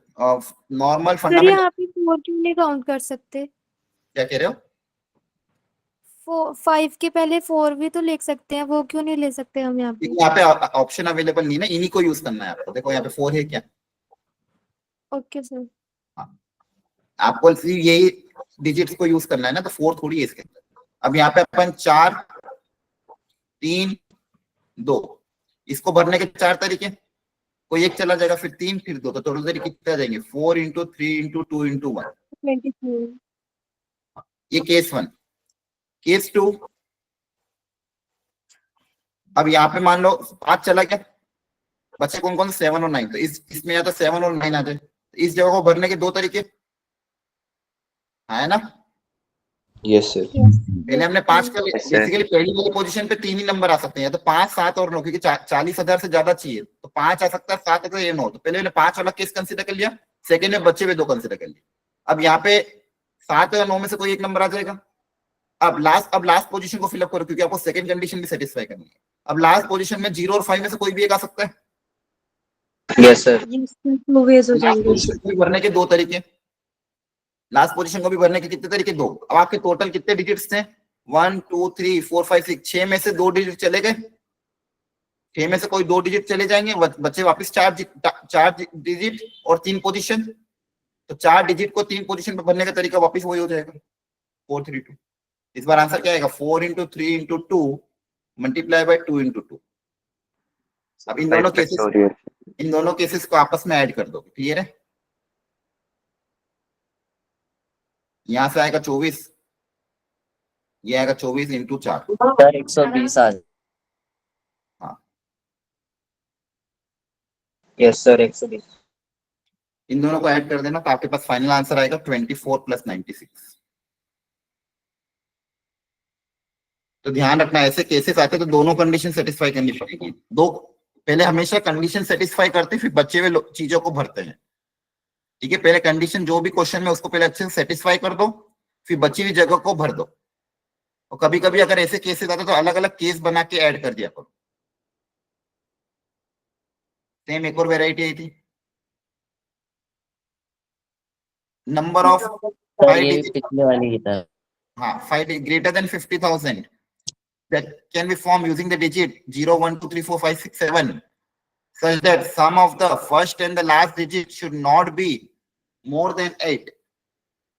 नॉर्मल सर फंडामेंटल, यहाँ पे 4 क्यों नहीं काउंट कर सकते? क्या कह रहे हो? 5 के पहले 4 भी तो लिख सकते हैं, वो क्यों नहीं ले सकते हम यहाँ पे? यहाँ पे ऑप्शन अवेलेबल नहीं है ना, इन्हीं को यूज करना है आपको। देखो यहाँ पे 4 है क्या, ओके सर। आपको सिर्फ यही डिजिट्स को यूज करना है ना, तो 4 थोड़ी है इसके अंदर। अब यहाँ पे अपन 4 3 2, इसको भरने के 4 तरीके, कोई एक चला जाएगा, फिर 3 फिर 2, तो टोटल तरीके कितने आ जाएंगे? 4 × 3 × 2 × 1। 24. ये केस 1। केस 2, अब यहाँ पे मान लो 5 चला गया, बच्चे कौन कौन से? 7 और 9। तो इसमें या तो 7 और 9 आ जाए, तो इस जगह को भरने के 2 तरीके है ना। Yes sir. पहले हमने 5 कर लिया, Yes, sir. बेसिकली पहली वाली पोजीशन पे 3 ही नंबर आ सकते हैं, या तो 5 7 और 9, क्योंकि 40,000 से ज्यादा चाहिए, तो 5 आ सकता है, 7 तो ये 9। तो पहले 5 वाला केस कंसीडर कर लिया, सेकंड में बच्चे हुए 2 कंसीडर कर लिया। अब यहाँ पे 7 या 9 में से कोई एक नंबर आ जाएगा। अब लास्ट पोजीशन को फिलअप करो, क्योंकि आपको सेकंड कंडीशन भी सेटिस्फाई करनी है। अब लास्ट पोजीशन में 0 और 5 में से कोई भी एक आ सकता है। Yes sir. Yes, sir. 2 ways हो लास्ट जाएंगे। पोजीशन को भी भरने के 2 तरीके, लास्ट पोजीशन को भी भरने के कितने तरीके? 2। अब आपके टोटल कितने डिजिट्स थे? 1 2 3 4 5 6, 6 में से 2 डिजिट चले गए, 6 में से कोई 2 डिजिट चले जाएंगे, बच्चे वापस 4 डिजिट और 3 पोजीशन। तो 4 डिजिट को 3 पोजीशन पे भरने का तरीका वापस वही हो जाएगा, 4 3 2। इस बार आंसर क्या आएगा? 4 × 3 × 2 मल्टीप्लाई बाय 2 × 2। अब इन दोनों केसेस को आपस में ऐड कर दो, क्लियर है? यहां से आएगा 24, ये आएगा 24 × 4। सर 120 आ। हाँ, यस सर 120। इन दोनों को ऐड कर देना, तो आपके पास फाइनल आंसर आएगा 24 + 96। तो ध्यान रखना, ऐसे केसेस आते तो दोनों कंडीशन सेटिस्फाई करनी पड़ेगी। पहले हमेशा कंडीशन सेटिस्फाई करते, फिर बचे हुए चीजों को भरते हैं, ठीक है? पहले कंडीशन जो भी क्वेश्चन में उसको पहले अच्छे से सेटिस्फाई कर दो, फिर बची हुई जगह को भर दो। और कभी कभी अगर ऐसे केसेस आते तो अलग अलग केस बना के ऐड कर दिया करो। सेम एक और वेराइटी आई थी, नंबर ऑफ सर ये भी पिछले वाली की तरह। हाँ, 5 greater than 50,000 that can be formed using the digit 0 1 2 3 4 5 6 7 such that sum of the first and the last digit should not be more than 8।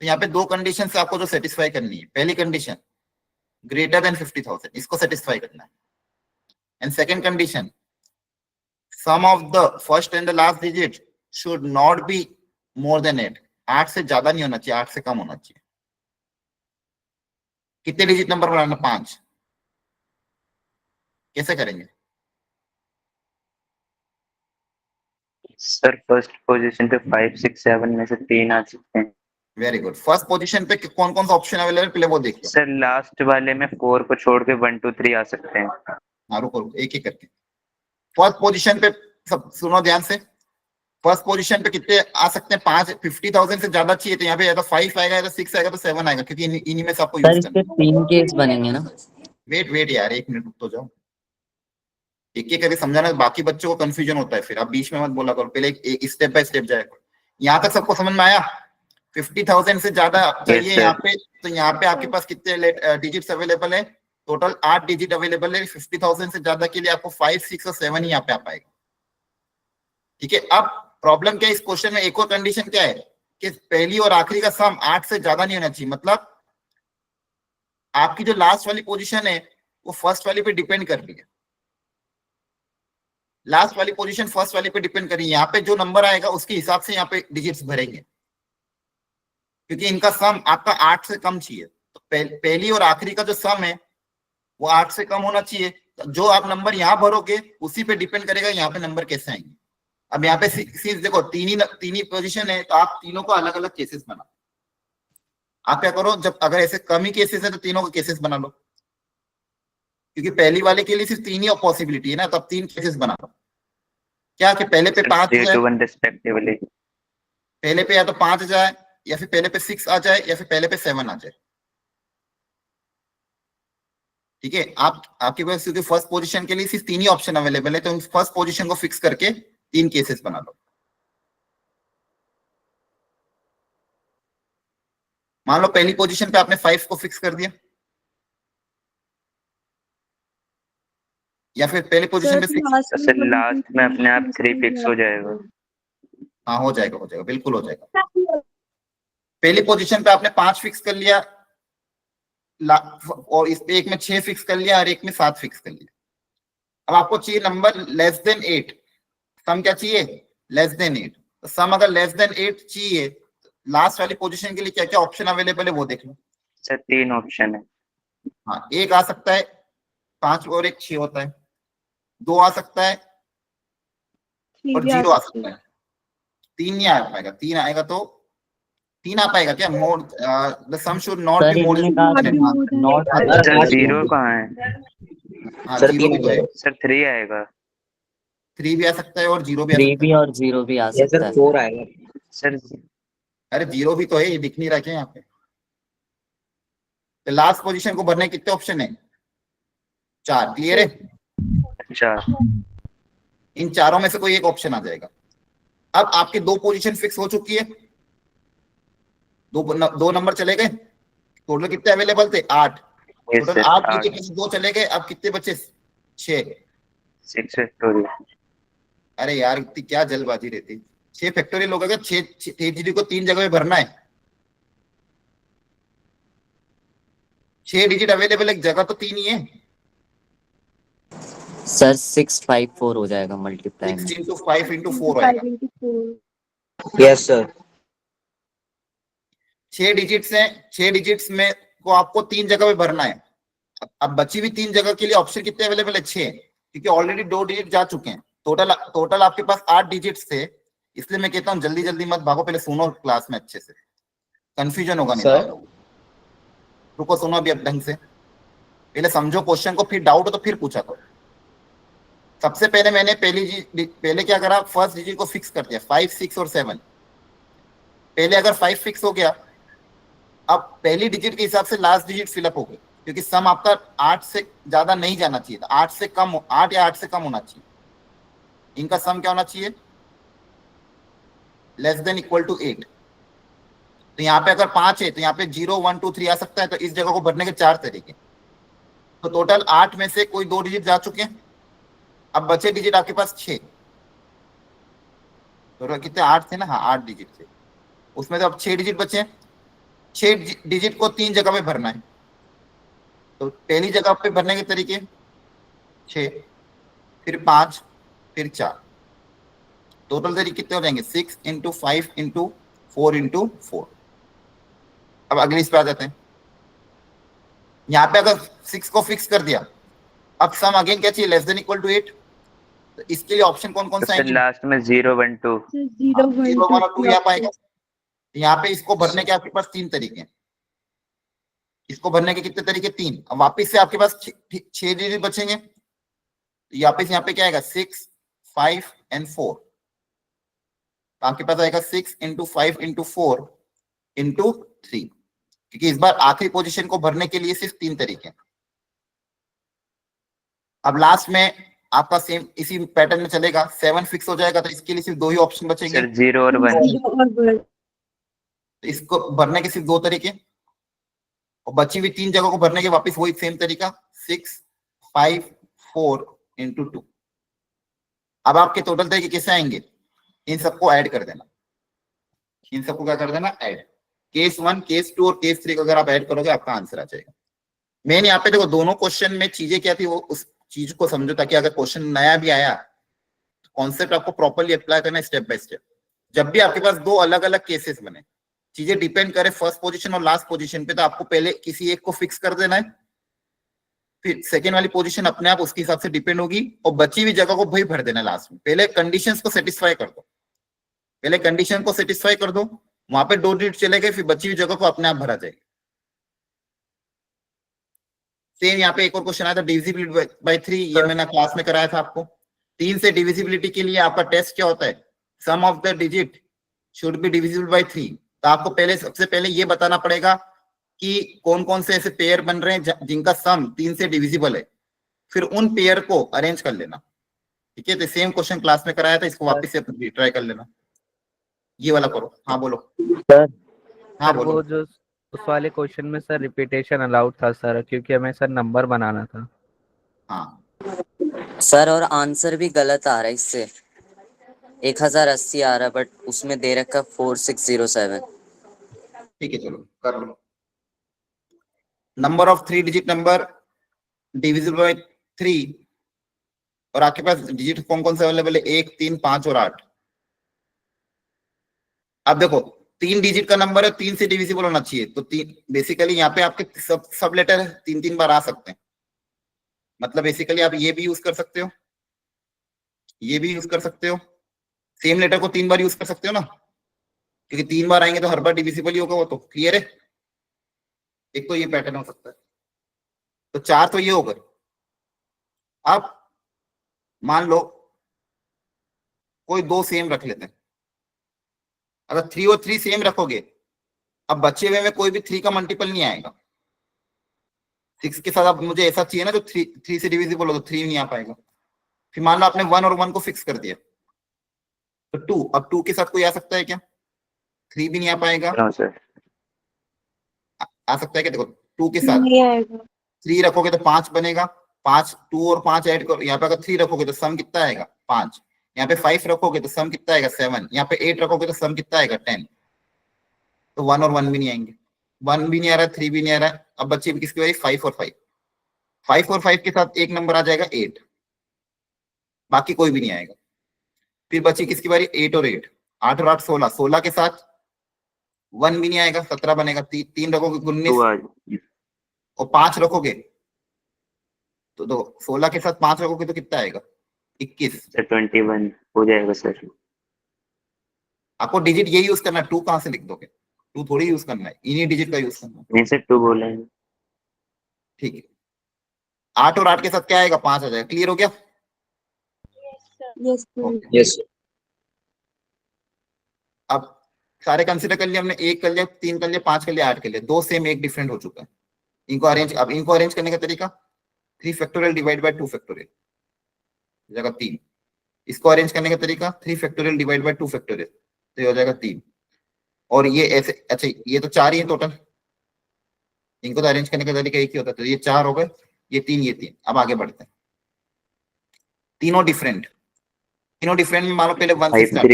तो यहाँ पे 2 कंडीशन से आपको जो सेटिस्फाई करनी है, पहली कंडीशन ग्रेटर देन 50,000, इसको सेटिस्फाई करना है, and second condition sum of the first and the last digit should not be more than 8। 8 से ज्यादा नहीं होना चाहिए, 8 से कम होना चाहिए। कितने डिजिट नंबर बनाना? 5। कैसे करेंगे? सर फर्स्ट पोजीशन पे 5 6 7 में से 3 आ सकते हैं। Very good. फर्स्ट पोजीशन पे कौन कौन सा ऑप्शन अवेलेबल है, पहले वो देखिए। सर लास्ट वाले में 4 को छोड़ के 1 2 3 आ सकते हैं। हाँ, रुको एक एक करके। फर्स्ट पोजीशन पे सब सुनो ध्यान से, फर्स्ट पोजीशन पे कितने आ सकते हैं? 5। 50,000 से ज्यादा चाहिए, तो यहाँ पे या तो 5 आएगा, या तो 6 आएगा, तो 7 आएगा, क्योंकि इन्हीं में से आपको सर यूज इसके करना है। 3 केस बनेंगे ना? वेट यार, 1 मिनट रुक तो जाओ, एक एक करके समझाना, बाकी बच्चों को कंफ्यूजन होता है, फिर आप बीच में मत बोला करो, पहले एक स्टेप बाय स्टेप जाएगा। यहाँ तक सबको समझ में आया? 50,000 से ज्यादा चाहिए Yes, यहाँ पे, तो यहाँ पे आपके पास कितने डिजिट्स अवेलेबल है? टोटल 8 डिजिट अवेलेबल है। 50,000 से ज्यादा के लिए आपको 5 6 और 7 ही यहाँ पे आ पाएगा, ठीक है? अब प्रॉब्लम क्या है इस क्वेश्चन में? एक और कंडीशन क्या है कि पहली और आखिरी का सम 8 से ज्यादा नहीं होना चाहिए, मतलब आपकी जो लास्ट वाली पोजीशन है वो फर्स्ट वाली पे डिपेंड कर रही है, लास्ट वाली पोजीशन फर्स्ट वाली पे डिपेंड कर रही है। यहाँ पे जो नंबर आएगा उसके हिसाब से यहाँ पे डिजिट्स भरेंगे, क्योंकि इनका सम आपका 8 से कम चाहिए। तो पहली और आखिरी का जो सम है वो 8 से कम होना चाहिए। जो आप नंबर यहाँ भरोगे उसी पे डिपेंड करेगा यहाँ पे नंबर कैसे आएंगे। अब यहाँ पे सिंस देखो तीन ही पोजीशन है, तो आप तीनों को अलग अलग केसेस बनाओ। आप क्या करो, जब अगर ऐसे कम ही केसेस है तो तीनों के केसेस बना लो, क्योंकि पहली वाले के लिए सिर्फ 3 ही पॉसिबिलिटी है ना, तो अब 3 केसेस बना लो। क्या कि पहले पे 5 3 to 1 respectively। पहले पे या तो 5 आ जाए, या फिर पहले पे 6 आ जाए, या फिर पहले पे 7 आ जाए। ठीक है, आपके पास क्योंकि फर्स्ट पोजीशन के लिए सिर्फ 3 ही ऑप्शन अवेलेबल है, तो फर्स्ट पोजीशन को फिक्स करके 3 केसेस बना लो। मान लो पहली पोजीशन पे आपने 5 को फिक्स कर दिया, या फिर पहले पोजीशन पे 6। तो सर लास्ट में अपने आप 3 फिक्स हो जाएगा। हाँ हो जाएगा, बिल्कुल हो जाएगा। पहली पोजीशन पे आपने 5 फिक्स कर लिया, और इस पे एक में 6 फिक्स कर लिया और एक में 7 फिक्स कर लिया। अब आपको चाहिए नंबर लेस देन 8। सम क्या चाहिए? Less then 8। तो सम अगर लेस देन 8 चाहिए, लास्ट वाली पोजीशन के लिए क्या क्या ऑप्शन अवेलेबल है वो देख लो। सर 3 ऑप्शन है। हाँ, एक आ सकता है 5 और एक 6 होता है, 2 आ सकता है और 0 आ सकता है, 3 नहीं आ पाएगा। 3 आएगा तो 3 आ पाएगा क्या? More the sum should not be more than not sir 0 कहाँ है? सर 0 भी तो है। सर 3 आएगा। 3 भी आ सकता है और 0 भी आ 3 सकता भी है। और 0 भी आ सकता है। 4 आएगा सर। अरे 0 भी तो है, ये दिख नहीं रहा क्या यहाँ पे? तो लास्ट पोजीशन को भरने कितने ऑप्शन है? 4। क्लियर है? अच्छा, इन चारों में से कोई एक ऑप्शन आ जाएगा। अब आपके 2 पोजीशन फिक्स हो चुकी है, दो नंबर चले गए। टोटल कितने अवेलेबल थे? 8। yes, total sir, 8 8। में से 2 चले गए, अब कितने बचे? 6। 6 फैक्टोरियल। अरे यार इतनी क्या जल्दबाजी रहती। 6 फैक्टोरियल हो गया। 6 डिजिट को 3 जगह में भरना है। 6 डिजिट अवेलेबल है, जगह तो 3 ही है। सर 654 हो जाएगा मल्टीप्लाई 6 में। into 5 into 4 आएगा। Yes sir. 6 डिजिट्स हैं, 6 डिजिट्स में को आपको 3 जगह पे भरना है। अब बची हुई 3 जगह के लिए ऑप्शन कितने अवेलेबल है? 6, क्योंकि ऑलरेडी 2 डिजिट जा चुके हैं। टोटल आपके पास 8 डिजिट्स थे, इसलिए मैं कहता हूँ जल्दी जल्दी मत भागो, पहले सुनो क्लास में अच्छे से, कंफ्यूजन होगा नहीं तो। रुको सुनो अभी अब ढंग से, पहले समझो क्वेश्चन को, फिर डाउट हो तो फिर पूछा करो। सबसे पहले मैंने पहले क्या करा, फर्स्ट डिजिट को फिक्स कर दिया, 5, 6 और 7। पहले अगर 5 फिक्स हो गया, अब पहली डिजिट के हिसाब से लास्ट डिजिट फिलअप हो गई, क्योंकि सम आपका 8 से ज्यादा नहीं जाना चाहिए था। 8 से कम, 8 या 8 से कम होना चाहिए। इनका सम क्या होना चाहिए? Less than equal to 8। तो यहाँ पे अगर 5 है तो यहाँ पे 0, 1, 2, 3 आ सकता है। तो इस जगह को भरने के 4 तरीके। तो टोटल 8 में से कोई 2 डिजिट जा चुके हैं, अब बचे डिजिट आपके पास 6। तो कितने? 8 थे ना? हाँ 8 डिजिट थे, उसमें तो अब 6 डिजिट बचे हैं। 6 डिजिट को 3 जगह पे भरना है। तो पहली जगह पे भरने के तरीके 6, फिर 5, फिर 4। टोटल तरीके कितने हो जाएंगे? 6 into 5 into 4 into 4। अब अगली इस पे आ जाते हैं। यहाँ पे अगर 6 को फिक्स कर दिया, अब सम अगेन क्या चाहिए? Less than equal to 8। तो इसके लिए ऑप्शन कौन कौन तो सा सर है? लास्ट में 0, 1, 2। 0 1 0 1 और 2 यहाँ 2 पाएगा। यहाँ पे इसको भरने के आपके पास 3 तरीके हैं। इसको भरने के कितने तरीके? 3। अब वापस से आपके पास 6 डिजिट बचेंगे। वापस यहाँ पे क्या आएगा? 6, 5 and 4। आपके पास आएगा 6 into 5 into 4 into 3, क्योंकि इस बार आखिरी पोजीशन को भरने के लिए सिर्फ 3 तरीके हैं। अब लास्ट में आपका सेम इसी पैटर्न में चलेगा। 7 फिक्स हो जाएगा, तो इसके लिए सिर्फ 2 ही ऑप्शन बचेंगे। सर 0 और 1। तो इसको भरने के सिर्फ 2 तरीके, और बची हुई 3 जगह को भरने के वापस वही सेम तरीका, 6, 5, 4 into 2। अब आपके टोटल तरीके कैसे आएंगे? इन सबको ऐड कर देना। इन सबको क्या कर देना? ऐड। केस 1, केस 2 और केस 3 को अगर आप ऐड करोगे आपका आंसर आ जाएगा। मैंने यहाँ पे देखो दोनों क्वेश्चन में चीजें क्या थी वो उस चीज को समझो, ताकि अगर क्वेश्चन नया भी आया तो कॉन्सेप्ट आपको प्रॉपर्ली अप्लाई करना है स्टेप बाय स्टेप। जब भी आपके पास 2 अलग अलग केसेस बने, चीजें डिपेंड करे फर्स्ट पोजीशन और लास्ट पोजीशन पे, तो आपको पहले किसी एक को फिक्स कर देना है, फिर सेकेंड वाली पोजीशन अपने आप उसके हिसाब से डिपेंड होगी, और बची हुई जगह को भाई भर देना लास्ट में। पहले कंडीशंस को सेटिस्फाई कर दो, पहले कंडीशन को सेटिस्फाई कर दो, वहां पे 2 डिजिट चले गए, फिर बची हुई जगह को अपने आप भरा जाएगी। सेम यहाँ पे एक और क्वेश्चन आया था डिविजिबिलिटी बाय 3, ये मैंने क्लास में कराया था आपको। 3 से डिविजिबिलिटी के लिए आपका टेस्ट क्या होता है, sum of the digit should be divisible by 3। तो आपको पहले सबसे पहले ये बताना पड़ेगा कि कौन कौन से ऐसे पेयर बन रहे हैं जिनका सम 3 से डिविजिबल है, फिर उन पेयर को अरेंज कर लेना। ठीक है, तो सेम क्वेश्चन क्लास में कराया था, इसको वापस से ट्राई कर लेना। ये वाला करो। हाँ बोलो सर। हाँ सर बोलो। वो जो उस वाले क्वेश्चन में सर रिपीटेशन अलाउड था सर, क्योंकि हमें सर नंबर बनाना था। हाँ सर और आंसर भी गलत आ रहा है इससे, 1080 आ रहा है बट उसमें दे रखा 4607। ठीक है, चलो कर लो। Number of 3 digit number divisible by 3, और आपके पास डिजिट कौन कौन से अवेलेबल है, 1, 3, 5 और 8। अब देखो 3 डिजिट का नंबर है, 3 से डिविजिबल होना चाहिए, तो 3 बेसिकली यहाँ पे आपके सब लेटर 3-3 बार आ सकते हैं। मतलब बेसिकली आप ये भी यूज कर सकते हो, ये भी यूज कर सकते हो, सेम लेटर को 3 बार यूज कर सकते हो ना, क्योंकि 3 बार आएंगे तो हर बार डिविजिबल ही होगा वो। तो क्लियर है, एक तो ये पैटर्न हो सकता है, तो 4 तो ये हो गए। अब मान लो कोई 2 सेम रख लेते हैं, अगर 3 और 3 सेम रखोगे, अब बचे हुए में कोई भी 3 का मल्टीपल नहीं आएगा। 6 के साथ अब मुझे ऐसा चाहिए ना जो 3 से डिविजिबल हो, तो 3 नहीं आ पाएगा। फिर मान लो आपने 1 और 1 को फिक्स कर दिया, तो 2, अब 2 के साथ कोई आ सकता है क्या, 3 भी नहीं आ पाएगा। No sir. आ सकता है क्या, देखो 2 के साथ नहीं आएगा। 3 रखोगे तो 5 बनेगा, 5 2 और 5 ऐड करो, यहाँ पे अगर 3 रखोगे तो सम कितना आएगा 5, यहाँ पे 5 रखोगे तो सम कितना आएगा 7, यहाँ पे 8 रखोगे तो सम कितना आएगा 10। तो 1 और 1 भी नहीं आएंगे, 1 भी नहीं आ रहा है, 3 भी नहीं आ रहा है। अब बच्चे किसकी बारी, 5 और 5, 5 और 5 के साथ एक नंबर आ जाएगा 8, बाकी कोई भी नहीं आएगा। फिर बची किसकी बारी, 8 और 8, 8 और 8 16, 16 के साथ 1 भी नहीं आएगा, 17 बनेगा। 3 रखोगे 19, और 5 रखोगे तो 16 के साथ 5 रखोगे तो कितना आएगा 21। 21 हो जाएगा सर। आपको डिजिट ये यूज करना है, 2 कहां से लिख दोगे, 2 थोड़ी यूज करना है, इन्हीं डिजिट का यूज करना है। नहीं सर 2 बोला है। ठीक है, 8 और 8 के साथ क्या आएगा 5 आ जाएगा। क्लियर हो गया। Yes sir. Okay. यस। अब सारे कंसीडर कर लिया हमने, 1 कर लिया, 3 कर लिया, 5 कर लिया, 8 कर लिया, 2 सेम 1 डिफरेंट हो चुका है। इनको अरेंज, अब इनको अरेंज करने का तरीका 3 फैक्टोरियल डिवाइड बाय 2 फैक्टोरियल जगह 3। इसको अरेंज करने का तरीका 3 फैक्टोरियल डिवाइड बाय 2 फैक्टोरियल, तो ये हो जाएगा 3। और ये ऐसे, अच्छा ये तो 4 ही है टोटल, इनको तो अरेंज करने का तरीका एक ही होता है। तो ये 4 हो गए, ये 3, ये 3। अब आगे बढ़ते हैं, तीनों डिफरेंट में मान लो पहले 1 से स्टार्ट।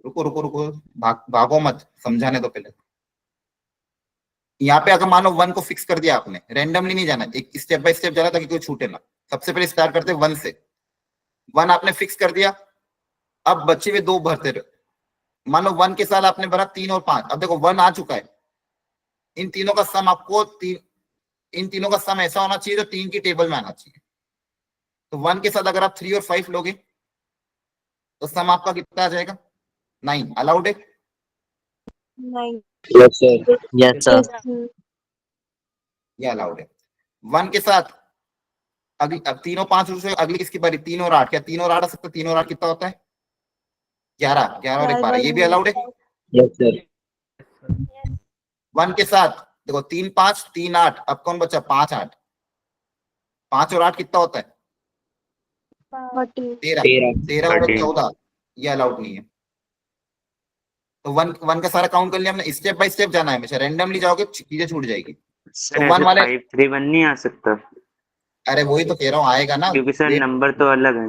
531 रुको भागो मत, समझाने दो पहले। यहाँ पे अगर मान लो 1 को फिक्स कर दिया आपने, रैंडमली नहीं जाना, एक स्टेप बाय स्टेप जाना ताकि कोई छूटे ना। सबसे पहले स्टार्ट करते 1 से, 1 आपने फिक्स कर दिया। अब बच्चे हुए 2 भरते रहे, मान लो 1 के साथ आपने भरा 3 और 5। अब देखो 1 आ चुका है, इन तीनों का सम आपको इन तीनों का सम ऐसा होना चाहिए जो 3 की टेबल में आना चाहिए। तो 1 के साथ अगर आप 3 और 5 लोगे तो सम आपका कितना आ जाएगा 9। अलाउड है, नहीं। Yes sir. Yes yes sir. Sir. ये अलाउड है। 1 के साथ अगली, अब 3 और 5 से अगली किसकी बारी, 3 और 8। क्या 3 और 8 आ सकता है, 3 और 8 कितना होता है 11, 11 और 1 12, ये भी अलाउड है। Yes sir. 1 के साथ देखो 3 5 3 8, अब कौन बचा 5 8, 5 और 8 कितना होता है 40। 13 और 13। 14, ये अलाउड नहीं है। तो 1 का सारा काउंट कर लिया हमने। स्टेप बाय स्टेप जाना है, हमेशा रैंडमली जाओगे चीजें छूट जाएगी। सर तो 1 वाले, 531 नहीं आ सकता, अरे वही तो कह रहा हूँ, आएगा ना, क्योंकि सर नंबर तो अलग है।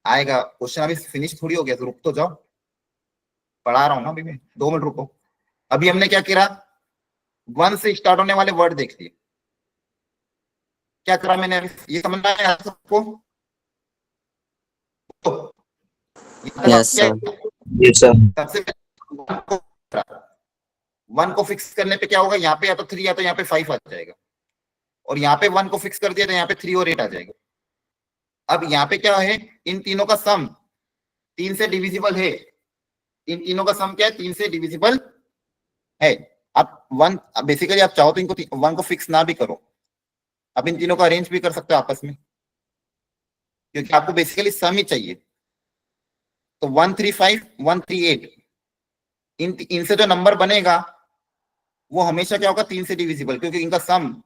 आएगा। क्वेश्चन अभी फिनिश थोड़ी हो गया, तो रुक तो जाओ, पढ़ा रहा हूँ ना अभी मैं, 2 मिनट रुको। अभी हमने क्या किया, 1 से स्टार्ट होने वाले वर्ड देख लिए, क्या करा मैंने अभी, ये समझना है आप सबको। Yes sir. Yes sir. सबसे वन को फिक्स करने पे क्या होगा, यहाँ पे या तो 3 या तो यहाँ पे 5 आ जाएगा, और यहाँ पे 1 को फिक्स कर दिया तो यहाँ पे 3 और 8 आ जाएगा। अब यहाँ पे क्या है, इन तीनों का सम 3 से डिविजिबल है, इन तीनों का सम क्या है, 3 से डिविजिबल है। आप वन बेसिकली आप चाहो तो इनको 1 को फिक्स ना भी करो, आप इन तीनों को अरेंज भी कर सकते हो आपस में, क्योंकि आपको बेसिकली सम ही चाहिए। तो 135 138 इनसे जो नंबर बनेगा वो हमेशा क्या होगा, 3 से डिविजिबल, क्योंकि इनका सम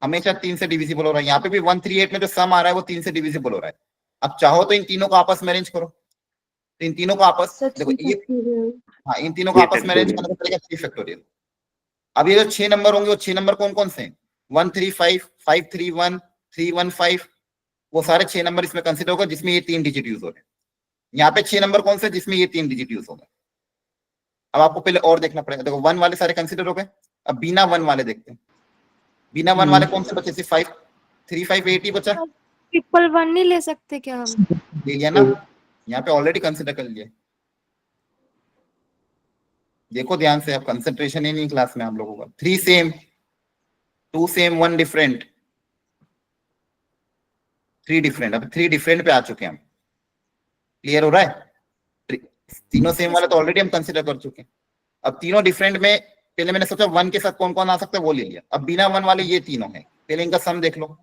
हमेशा 3 से डिविजिबल हो रहा है। यहाँ पे भी 138 में जो सम आ रहा है वो 3 से डिविजिबल हो रहा है। अब चाहो तो इन तीनों को आपस में अरेंज करो, तो इन तीनों को आपस देखो ये, हाँ इन तीनों को आपस में अरेंज करने का तरीका 3 फैक्टोरियल। अब ये जो 6 नंबर होंगे वो 6 नंबर कौन कौन से हैं, 135 531 315, वो सारे 6 नंबर इसमें कंसिडर होगा जिसमें ये 3 डिजिट यूज हो रहे हैं। यहाँ पे 6 नंबर कौन से जिसमें ये 3 डिजिट यूज हो गए। अब आपको पहले और देखना पड़ेगा, देखो 1 वाले सारे कंसिडर हो गए, अब बिना 1 वाले देखते हैं। बिना 1 वाले कौन से बचे, सिर्फ 5 3 5 8 ही बचा, 111 नहीं ले सकते क्या हम? ले लिया ना, यहाँ पे ऑलरेडी कंसिडर कर लिया। देखो ध्यान से, अब कंसंट्रेशन ही नहीं क्लास में हम लोगों का। 3 सेम 2 सेम 1 डिफरेंट 3 डिफरेंट, अब 3 डिफरेंट पे आ चुके हैं हम। क्लियर हो रहा है, तीनों सेम वाले तो ऑलरेडी हम कंसिडर कर चुके हैं। अब तीनों डिफरेंट में पहले मैंने सोचा 1 के साथ कौन कौन आ सकता है वो ले लिया। अब बिना 1 वाले ये तीनों हैं, पहले इनका सम देख लो,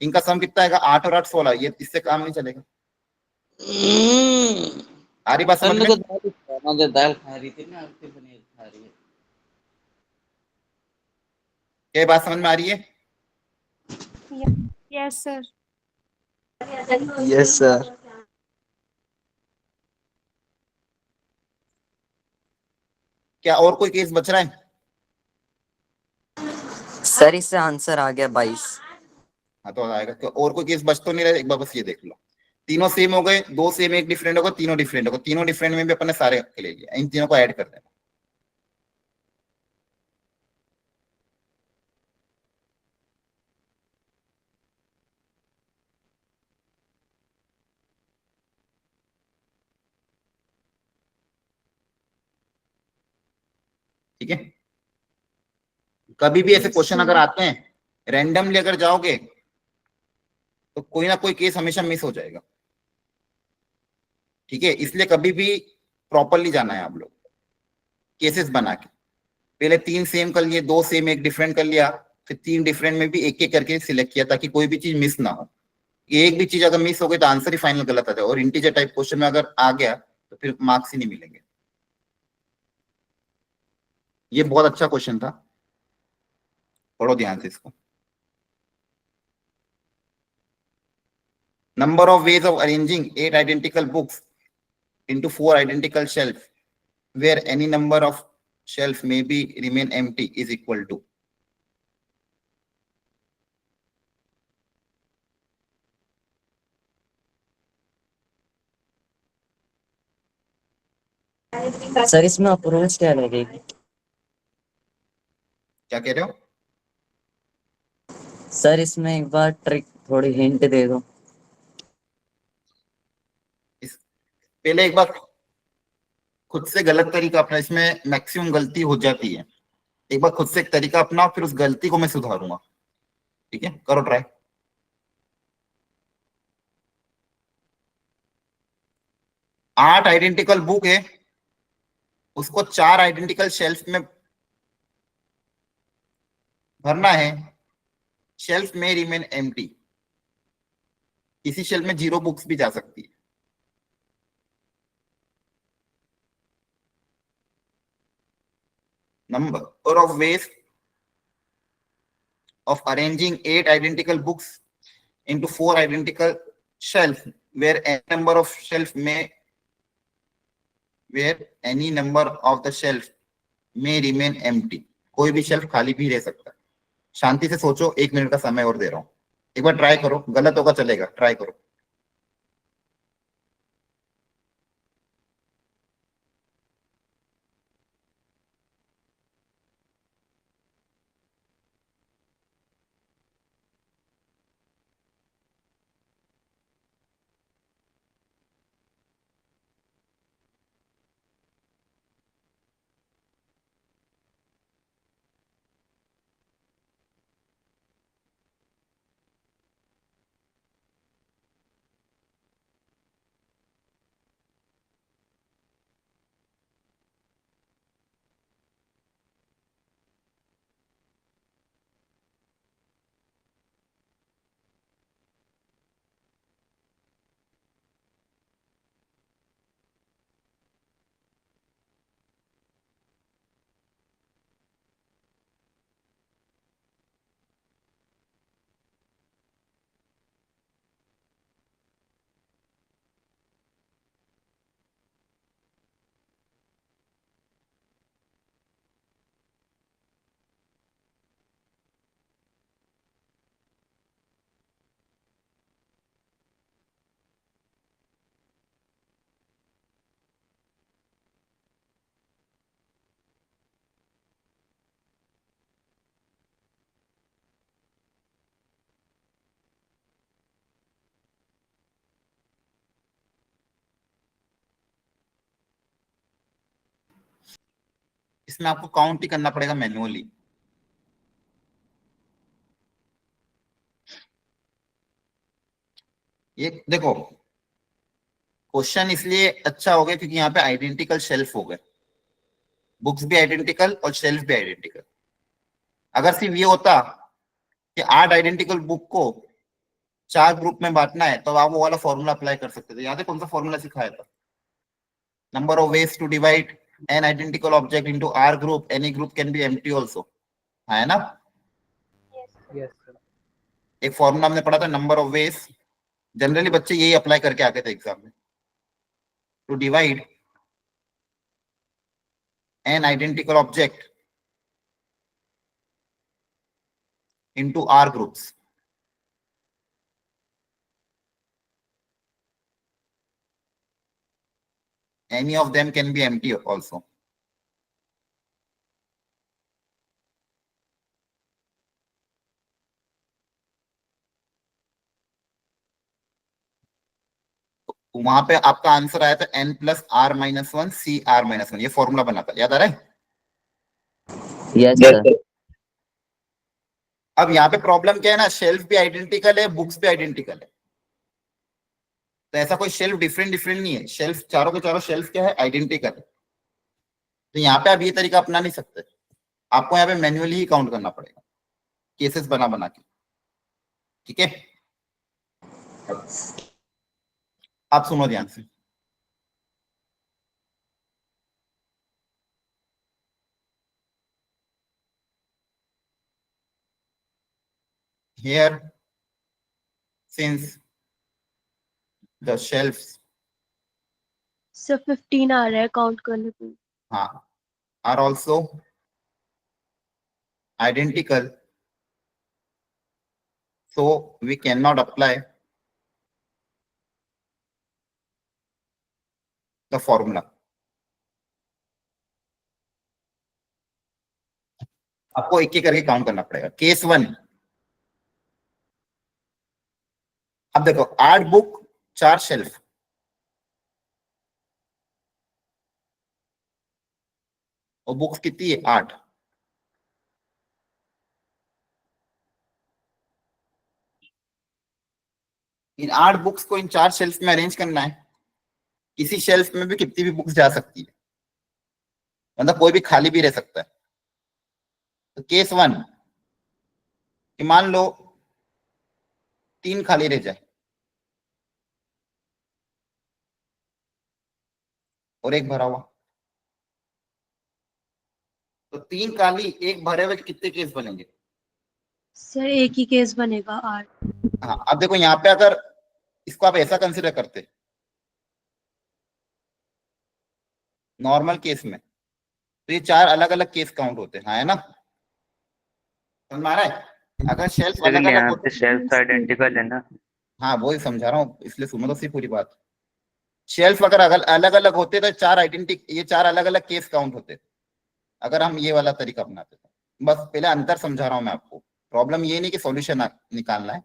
इनका सम कितना आएगा, 8 और 8 16, ये इससे काम नहीं चलेगा। आ रही बात समझ में, दाल खा रही थी ना, आपके पनीर खा रही है। क्या बात समझ में आ रही है? Yes sir. Yes sir. क्या और कोई केस बच रहा है? सर इससे आंसर आ गया 22। हाँ तो आएगा, तो और कोई केस बच तो नहीं रहा, एक बार बस ये देख लो। तीनों सेम हो गए, 2 सेम 1 डिफरेंट होगा, तीनों डिफरेंट होगा, तीनों डिफरेंट में भी अपने सारे ले लिया, इन तीनों को ऐड कर देना। ठीक है, कभी भी ऐसे क्वेश्चन अगर आते हैं रैंडमली अगर जाओगे तो कोई ना कोई केस हमेशा मिस हो जाएगा। ठीक है, इसलिए कभी भी प्रॉपरली जाना है आप लोग, केसेस बना के। पहले 3 सेम कर लिए, 2 सेम 1 डिफरेंट कर लिया, फिर 3 डिफरेंट में भी एक एक करके सिलेक्ट किया ताकि कोई भी चीज मिस ना हो। एक भी चीज अगर मिस हो गई तो आंसर ही फाइनल गलत आ जाए, और इंटीजर टाइप क्वेश्चन में अगर आ गया तो फिर मार्क्स ही नहीं मिलेंगे। ये बहुत अच्छा क्वेश्चन था, पढ़ो ध्यान से इसको। Number of ways of arranging 8 identical books into 4 identical shelves where any number of shelves may be remain empty is equal to. Sir इसमें अप्रोच क्या लगेगी? क्या कह रहे हो? सर इसमें एक बार ट्रिक थोड़ी हिंट दे दो। पहले एक बार खुद से गलत तरीका अपना, इसमें मैक्सिमम गलती हो जाती है। एक बार खुद से एक तरीका अपनाओ, फिर उस गलती को मैं सुधारूंगा। ठीक है, करो ट्राई। 8 आइडेंटिकल बुक है, उसको 4 आइडेंटिकल शेल्फ में भरना है। शेल्फ में रिमेन एम्प्टी, किसी शेल्फ में 0 बुक्स भी जा सकती है। Number of ways of arranging 8 identical books into 4 identical shelves where any number of shelf may remain empty. कोई भी शेल्फ खाली भी रह सकता है। शांति से सोचो, 1 मिनट का समय और दे रहा हूं, एक बार ट्राई करो, गलत होगा चलेगा, ट्राई करो। इसमें आपको काउंट ही करना पड़ेगा मैन्युअली। ये देखो क्वेश्चन इसलिए अच्छा हो गया क्योंकि यहाँ पे आइडेंटिकल शेल्फ हो गए, बुक्स भी आइडेंटिकल और शेल्फ भी आइडेंटिकल। अगर सिर्फ ये होता कि 8 आइडेंटिकल बुक को 4 ग्रुप में बांटना है तो आप वो वाला फॉर्मूला अप्लाई कर सकते थे। याद है कौन सा फॉर्मूला सिखाया था? Number of ways to divide N identical object into R group, any group can be empty also, है ना? Yes sir. एक फॉर्मूला हमने पढ़ा था, नंबर ऑफ वेज। जनरली बच्चे यही अप्लाई करके आते थे एग्जाम में, to divide N identical object into R groups. Any of them can be empty also. तो वहां पे आपका आंसर आया था n plus R minus one C R minus one, ये फॉर्मूला बना था, याद आ रहा है? Yes sir. अब यहाँ पे प्रॉब्लम क्या है ना, शेल्फ भी आइडेंटिकल है, बुक्स भी आइडेंटिकल है। तो ऐसा कोई शेल्फ डिफरेंट डिफरेंट नहीं है, शेल्फ चारों के चारों शेल्फ क्या है, आइडेंटिकल है। तो यहाँ पे आप ये तरीका अपना नहीं सकते, आपको यहाँ पे मैन्युअली ही काउंट करना पड़ेगा, केसेस बना बना के। ठीक है, आप सुनो ध्यान से। Here, since the shelves, sir 15 आ रहा है काउंट करने पे। हाँ, are also identical, so we cannot apply the formula. आपको एक एक करके काउंट करना पड़ेगा। केस 1, अब देखो 8 बुक 4 शेल्फ, और बुक्स कितनी है? 8। इन 8 बुक्स को इन 4 शेल्फ में अरेंज करना है। किसी शेल्फ में भी कितनी भी बुक्स जा सकती है, मतलब कोई भी खाली भी रह सकता है। तो केस 1 कि मान लो 3 खाली रह जाए और एक भरा हुआ, तो 3 खाली 1 भरे हुए, कितने केस बनेंगे? सर एक ही केस बनेगा 8। हाँ, अब देखो यहाँ पे अगर इसको आप ऐसा कंसिडर करते नॉर्मल केस में, तो ये 4 अलग अलग केस काउंट होते हैं, हाँ, है ना? समझ में आ रहा है? अगर शेल्फ अलग अलग यहाँ होते, पे शेल्फ आइडेंटिकल है ना। हाँ वही समझा रहा हूँ, इसलिए सुनो तो सही पूरी बात। शेल्फ अगर अलग अलग होते तो 4 ये 4 अलग अलग केस काउंट होते, अगर हम ये वाला तरीका अपनाते तो। बस पहले अंतर समझा रहा हूँ मैं आपको, प्रॉब्लम ये नहीं कि सॉल्यूशन निकालना है,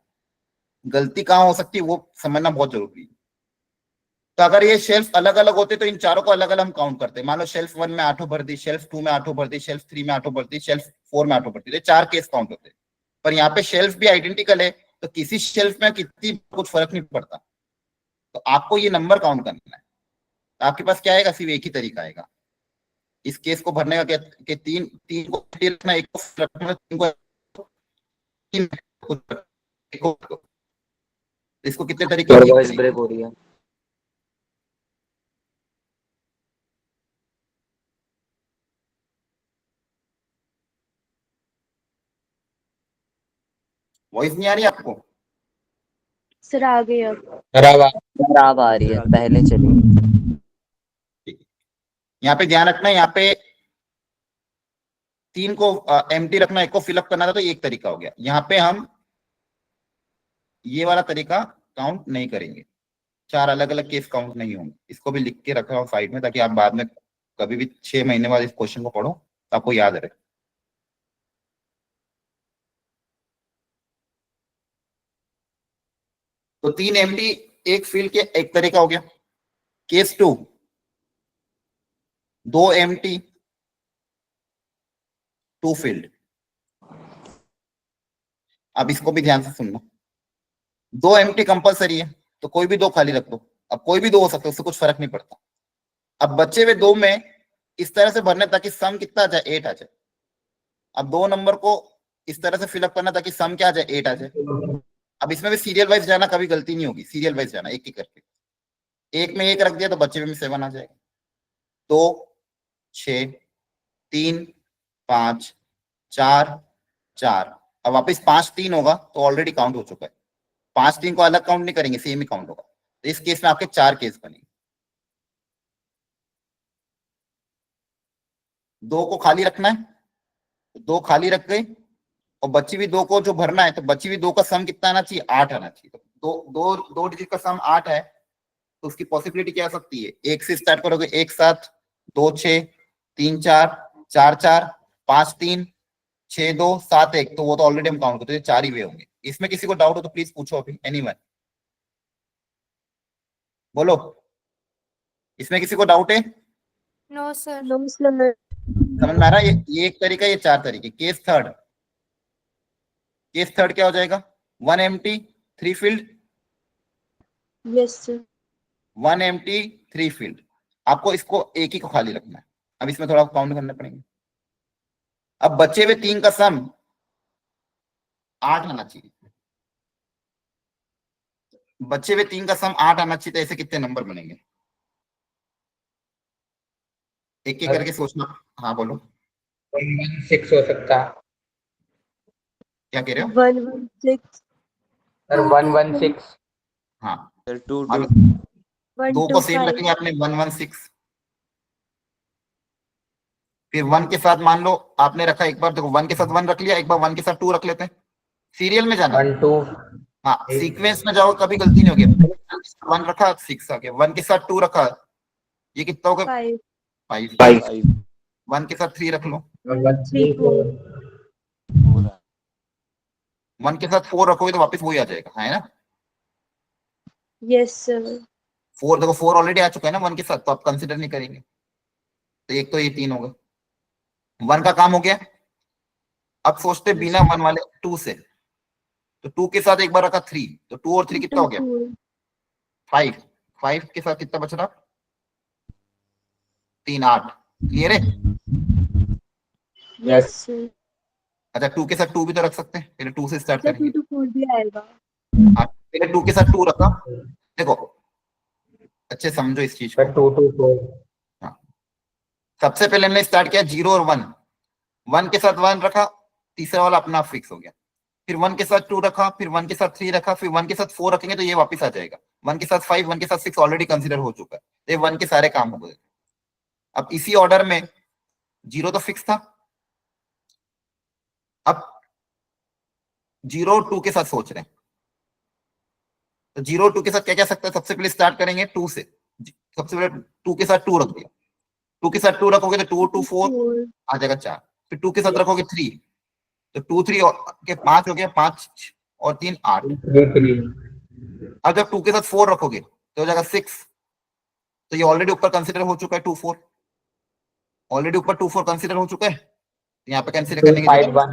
गलती कहाँ हो सकती है वो समझना बहुत जरूरी है। तो अगर ये शेल्फ अलग अलग होते तो इन चारों को अलग अलग हम काउंट करते। मान लो शेल्फ 1 में 8 भर दी, शेल्फ 2 में 8 भर दी, शेल्फ 3 में 8 भर दी, शेल्फ 4 में 8 भर दी, तो 4 केस काउंट होते। पर यहाँ पे शेल्फ भी आइडेंटिकल है, तो किसी शेल्फ में कितनी कुछ फर्क नहीं पड़ता। तो आपको ये नंबर काउंट करना है। तो आपके पास क्या आएगा? सिर्फ एक ही तरीका आएगा इस केस को भरने का, कि 3 को रखना, 1 को रखना, 3 को, इसको कितने तरीके वॉइस ब्रेक हो रही है। वॉइस नहीं आ रही आपको? सर आ गए अब। खराब आ रही है, पहले चलिए। यहाँ पे ध्यान रखना, यहाँ पे 3 को एम्प्टी रखना, 1 को फिलअप करना था, तो ये एक तरीका हो गया। यहाँ पे हम ये वाला तरीका काउंट नहीं करेंगे, 4 अलग अलग केस काउंट नहीं होंगे। इसको भी लिख के रख रहा हूँ साइड में, ताकि आप बाद में कभी भी 6 महीने बाद इस क्वेश्चन को पढ़ो तो आपको याद रहे। तो 3 एम्प्टी 1 फिल के एक तरीका हो गया। Case 2, 2 empty 2 field. अब इसको भी ध्यान से सुनना, 2 एम्प्टी कंपलसरी है तो कोई भी 2 खाली रख दो। अब कोई भी 2 हो सकता है, उससे कुछ फर्क नहीं पड़ता। अब बचे हुए 2 में इस तरह से भरने ताकि सम कितना आ जाए, 8 आ जाए। अब 2 नंबर को इस तरह से फिलअप करना ताकि सम क्या आ जाए, 8 आ जाए। अब इसमें भी सीरियल वाइज जाना, कभी गलती नहीं होगी, सीरियल वाइज जाना, एक एक करके। 1 में 1 रख दिया तो बचे हुए में 7 आ जाएगा। 2 6 3 5 4 4। अब वापस 5 3 होगा तो ऑलरेडी काउंट हो चुका है। 5 3 को अलग काउंट नहीं करेंगे, सेम ही काउंट होगा। तो इस केस में आपके 4 केस बनेंगे। 2 को खाली रखना है, 2 खाली रख गए और बची हुई 2 को जो भरना है, तो बची हुई 2 का सम कितना आना चाहिए, 8 आना चाहिए। तो 2 डिजिट का सम 8 है तो उसकी पॉसिबिलिटी क्या आ सकती है, 1 से स्टार्ट करोगे, 1 7 2 6 3 4 4 4 5 3 6 2 7 1। तो वो तो ऑलरेडी हम काउंट करते हैं, 4 ही वे होंगे। इसमें किसी को डाउट हो तो प्लीज पूछो अभी, एनीवन बोलो। इसमें किसी को डाउट है? No sir. No sir. समझ में आ रहा है? ये एक तरीका, ये 4 तरीके। केस थर्ड, केस थर्ड क्या हो जाएगा, 1 empty 3 field, yes sir. 1 empty 3 field. आपको इसको एक ही को खाली रखना है। अब इसमें थोड़ा काउंट करने पड़ेंगे। अब बचे हुए 3 का सम 8 आना चाहिए। बचे हुए 3 का सम 8 आना चाहिए। तो ऐसे कितने नंबर बनेंगे, एक एक करके सोचना। हाँ बोलो, 116 हो सकता है क्या कह रहे हो? 116। सर, 116। हाँ, सर 2 अब 2 2 को सेम 125। रखेंगे आपने, 116। फिर 1 के साथ मान लो आपने रखा, एक बार देखो 1 के साथ 1 रख लिया, एक बार 1 के साथ 2 रख लेते हैं। सीरियल में जाना, 1 2। हाँ सीक्वेंस में जाओ, कभी गलती नहीं होगी। 1 रखा 6 आ गया, 1 के साथ 2 रखा, ये कितना हो गया, 5 5। 1 के साथ 3 रख लो, 3 4। 1 के साथ 4 रखोगे तो वापस वही आ जाएगा, है ना? Yes sir. 4 देखो, 4 ऑलरेडी आ चुका है ना 1 के साथ, तो आप कंसिडर नहीं करेंगे। तो एक तो ये 3 होगा, 1 का काम हो गया। अब सोचते बिना 1 वाले 2 से, तो 2 के साथ एक बार रखा 3, तो 2 और 3 कितना हो गया, 5। 5 के साथ कितना बच रहा, 3 8। क्लियर है? Yes sir. अच्छा 2 के साथ 2 भी तो रख सकते हैं, पहले 2 से स्टार्ट सर करेंगे। 2 to 4 भी आएगा। पहले 2 के साथ 2 रखा, देखो अच्छे समझो इस चीज को। 2 2 4। हाँ, सबसे पहले हमने स्टार्ट किया 0 और 1। 1 के साथ 1 रखा, तीसरा वाला अपना आप फिक्स हो गया। फिर 1 के साथ 2 रखा, फिर 1 के साथ 3 रखा, फिर 1 के साथ 4 रखेंगे तो ये वापस आ जाएगा। 1 के साथ 5, 1 के साथ 6 ऑलरेडी कंसीडर हो चुका है, तो ये 1 के सारे काम हो गए। अब इसी ऑर्डर में 0 तो फिक्स था, अब 0 2 के साथ सोच रहे हैं, तो 0 2 के साथ क्या क्या सकता है। सबसे पहले स्टार्ट करेंगे 2 से, सबसे पहले 2 के साथ 2 रख दिया। 2 के साथ 2 रखोगे तो 2 2 4 आ जाएगा 4। फिर 2 के साथ रखोगे 3, तो 2 3 के 5 हो गया, 5 और 3 8। अब जब 2 के साथ 4 रखोगे तो हो जाएगा 6। तो ये ऑलरेडी ऊपर कंसीडर हो चुका है 2 4, ऑलरेडी ऊपर 2 4 कंसीडर हो चुका है, तो यहाँ पे कंसीडर करने की जरूरत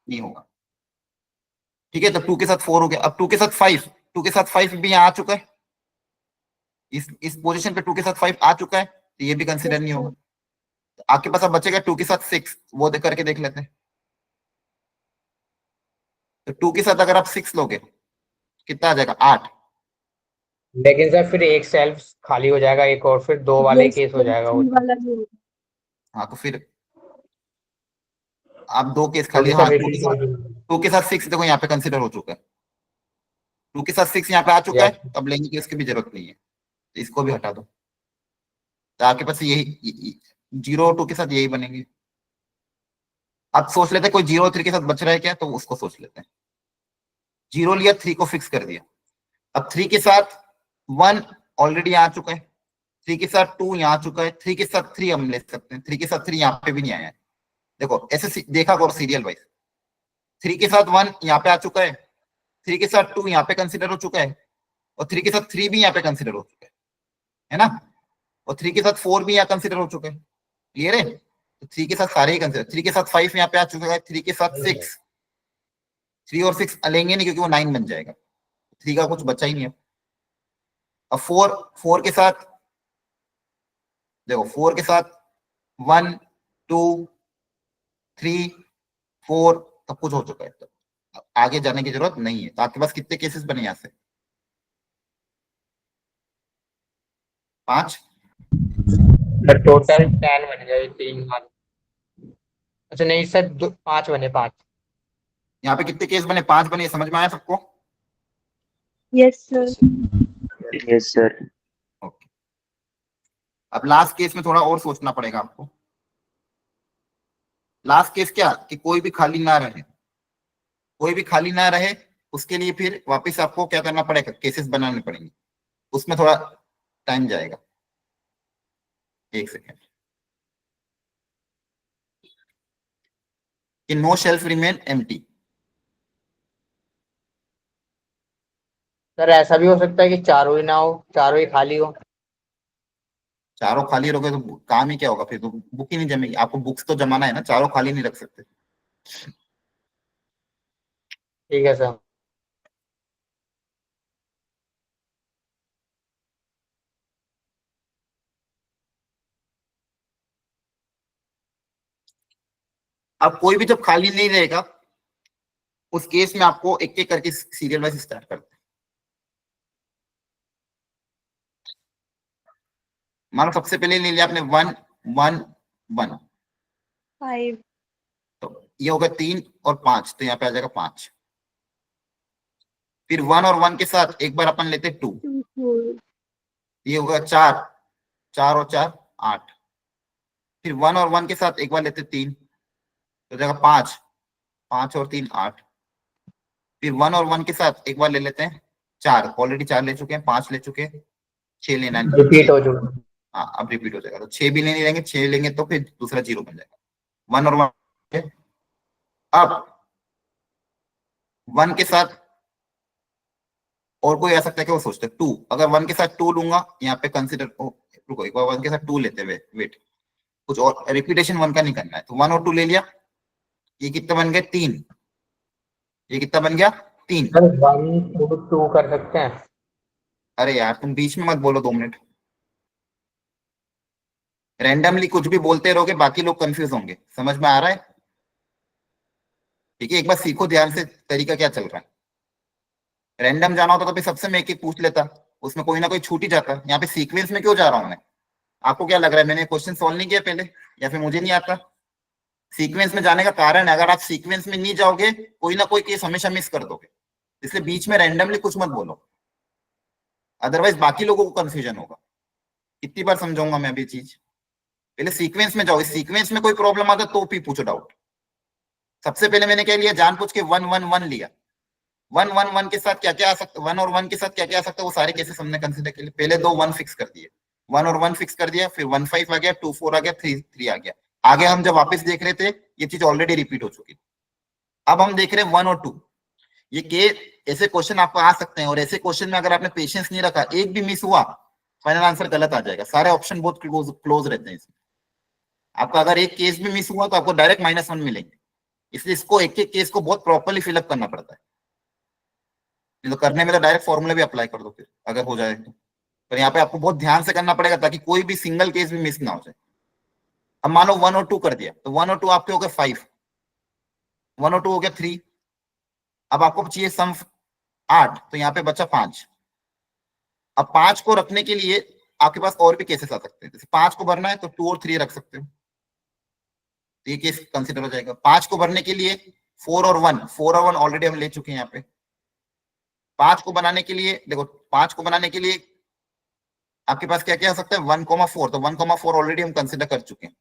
नहीं होगा। ठीक है, तो 2 के साथ 4 हो गया। अब 2 के साथ 5, 2 के साथ 5 भी यहाँ आ चुका है, इस पोजीशन पे 2 के साथ 5 आ चुका है, तो ये भी कंसीडर नहीं होगा। तो आपके पास अब बचेगा 2 के साथ 6, वो करके देख लेते हैं। तो 2 के साथ अगर आप 6 लोगे कितना आ जाएगा, 8। लेकिन सर फिर एक सेल्फ खाली हो जाएगा, एक और फिर 2 वाले केस हो जाएगा वो। हाँ तो फिर आप 2 केस खाली, हाँ 2 के साथ 6 देखो यहाँ पे कंसीडर हो चुका है, 2 के साथ 6 यहाँ पे आ चुका है, तो अब लेंगे केस की भी जरूरत नहीं है, तो इसको भी हटा दो। तो आपके पास यही 0 2 के साथ यही बनेंगे। अब सोच लेते हैं कोई 0 3 के साथ बच रहा है क्या, तो उसको सोच लेते हैं। 0 लिया, 3 को फिक्स कर दिया। अब 3 के साथ 1 ऑलरेडी आ चुका है, 3 के साथ 2 यहाँ आ चुका है, 3 के साथ 3 हम ले सकते हैं, 3 के साथ 3 यहाँ पे भी नहीं आया है। देखो ऐसे देखा करो सीरियल वाइज, 3 के साथ 1 यहाँ पे आ चुका है, 3 के साथ 2 यहाँ पे कंसीडर हो चुका है, और 3 के साथ 3 भी यहाँ पे कंसीडर हो चुका है ना, और 3 के साथ 4 भी यहाँ कंसीडर हो चुका है। क्लियर है? तो 3 के साथ सारे ही कंसिडर, 3 के साथ 5 यहाँ पे आ चुका है, 3 के साथ 6, 3 और 6 लेंगे नहीं क्योंकि वो 9 बन जाएगा, 3 का कुछ बचा ही नहीं है। अब 4 के साथ देखो, 4 के साथ 1 2 3 4 सब कुछ हो चुका है, तो आगे जाने की जरूरत नहीं है। तो आपके पास कितने केसेस बने यहाँ से? 5। सर टोटल 10 बन गए, 3 मान, अच्छा नहीं सर 5 बने, 5। यहाँ पे कितने केस बने? 5 बने, समझ में आया सबको? Yes, sir. Yes sir. Okay, अब लास्ट केस में थोड़ा और सोचना पड़ेगा आपको। लास्ट केस क्या कि कोई भी खाली ना रहे, कोई भी खाली ना रहे, उसके लिए फिर वापस आपको क्या करना पड़ेगा? केसेस बनाने पड़ेंगे, उसमें थोड़ा टाइम जाएगा। एक सेकेंड। कि no shelf remain empty. Sir ऐसा भी हो सकता है कि चारों ही ना हो, चारों ही खाली हो। चारों खाली रहोगे तो काम ही क्या होगा? फिर तो बुक ही नहीं जमेगी। आपको बुक्स तो जमाना है ना, चारों खाली नहीं रख सकते। ठीक है सर। अब कोई भी जब खाली नहीं रहेगा, उस केस में आपको एक एक करके सीरियल वाइज स्टार्ट करते हैं। मानो सबसे पहले ले लिया आपने 1 1 1, 5. तो ये होगा 3 और 5, तो यहाँ पे आ जाएगा 5। फिर 1 और 1 के साथ एक बार अपन लेते 2, 2, 4. ये होगा 4, 4 और 4 8। फिर 1 और 1 के साथ एक बार लेते 3, तो जाएगा 5, 5 और 3 8। फिर 1 और 1 के साथ एक बार ले लेते हैं 4, ऑलरेडी 4 ले चुके हैं, 5 ले चुके हैं, 6 लेना है। रिपीट हो चुका। हाँ, अब रिपीट हो जाएगा, तो 6 भी नहीं लेंगे, 6 लेंगे तो फिर दूसरा 0 बन जाएगा। 1 और 1, अब 1 के साथ और कोई आ सकता है कि वो सोचते 2, अगर 1 के साथ 2 लूंगा यहाँ पे कंसिडर, रुको एक बार 1 के साथ 2 लेते हुए वेट, कुछ और रिपीटेशन 1 का नहीं करना है। तो 1 और 2 ले लिया, ये कितना बन गया? 3। ये कितना बन गया? 3। सर 1 2 2 कर सकते हैं। अरे यार तुम बीच में मत बोलो 2 मिनट, रैंडमली कुछ भी बोलते रहोगे, बाकी लोग कंफ्यूज होंगे। समझ में आ रहा है? ठीक है, एक बार सीखो ध्यान से तरीका क्या चल रहा है। रैंडम जाना होता तो फिर सबसे मैं एक एक पूछ लेता, उसमें कोई ना कोई छूट ही जाता। यहाँ पे सीक्वेंस में क्यों जा रहा हूं मैं? आपको क्या लग रहा है मैंने क्वेश्चन सॉल्व नहीं किया पहले, या फिर मुझे नहीं आता? सीक्वेंस में जाने का कारण है, अगर आप सीक्वेंस में नहीं जाओगे कोई ना कोई केस हमेशा मिस कर दोगे, इसलिए बीच में रैंडमली कुछ मत बोलो, अदरवाइज बाकी लोगों को कंफ्यूजन होगा। कितनी बार समझाऊंगा मैं अभी चीज? पहले सीक्वेंस में जाओ, इस सीक्वेंस में कोई प्रॉब्लम आता तो भी पूछो डाउट। सबसे पहले मैंने क्या लिया? जान पूछ के 1 1 1 लिया। 1 1 1 के साथ क्या क्या आ सकता, 1 और 1 के साथ क्या क्या आ सकता है, वो सारे केसेस हमने कंसीडर के लिए पहले 2 1 फिक्स कर दिए। 1 और 1 फिक्स कर दिया, फिर 1 5 आ गया, 2 4 आ गया, 3 3 आ गया। आगे हम जब वापस देख रहे थे ये चीज ऑलरेडी रिपीट हो चुकी। अब हम देख रहे हैं 1 और 2। ये केस ऐसे क्वेश्चन आपको आ सकते हैं, और ऐसे क्वेश्चन में अगर आपने पेशेंस नहीं रखा, एक भी मिस हुआ, फाइनल आंसर गलत आ जाएगा। सारे ऑप्शन बहुत क्लोज रहते हैं इसमें। आपका अगर एक केस भी मिस हुआ तो आपको डायरेक्ट -1 मिलेंगे, इसलिए इसको एक एक केस को बहुत प्रॉपर्ली फिलअप करना पड़ता है। तो करने में तो डायरेक्ट फॉर्मूला भी अप्लाई कर दो फिर अगर हो जाए तो, पर यहाँ पे आपको बहुत ध्यान से करना पड़ेगा ताकि कोई भी सिंगल केस भी मिस ना हो जाए। अब मानो 1 और 2 कर दिया, तो 1 और 2 आपके हो गए 5, 1 और 2 हो गया 3। अब आपको चाहिए सम 8, तो यहाँ पे बचा 5। अब 5 को रखने के लिए आपके पास और भी केसेस आ सकते हैं, जैसे 5 को भरना है तो 2 और 3 रख सकते हो, तो ये केस कंसिडर हो जाएगा। 5 को भरने के लिए 4 और 1 ऑलरेडी हम ले चुके हैं यहाँ पे। 5 को बनाने के लिए देखो, 5 को बनाने के लिए आपके पास क्या क्या हो सकता है? 1,4, तो 1,4 ऑलरेडी हम कंसिडर कर चुके हैं,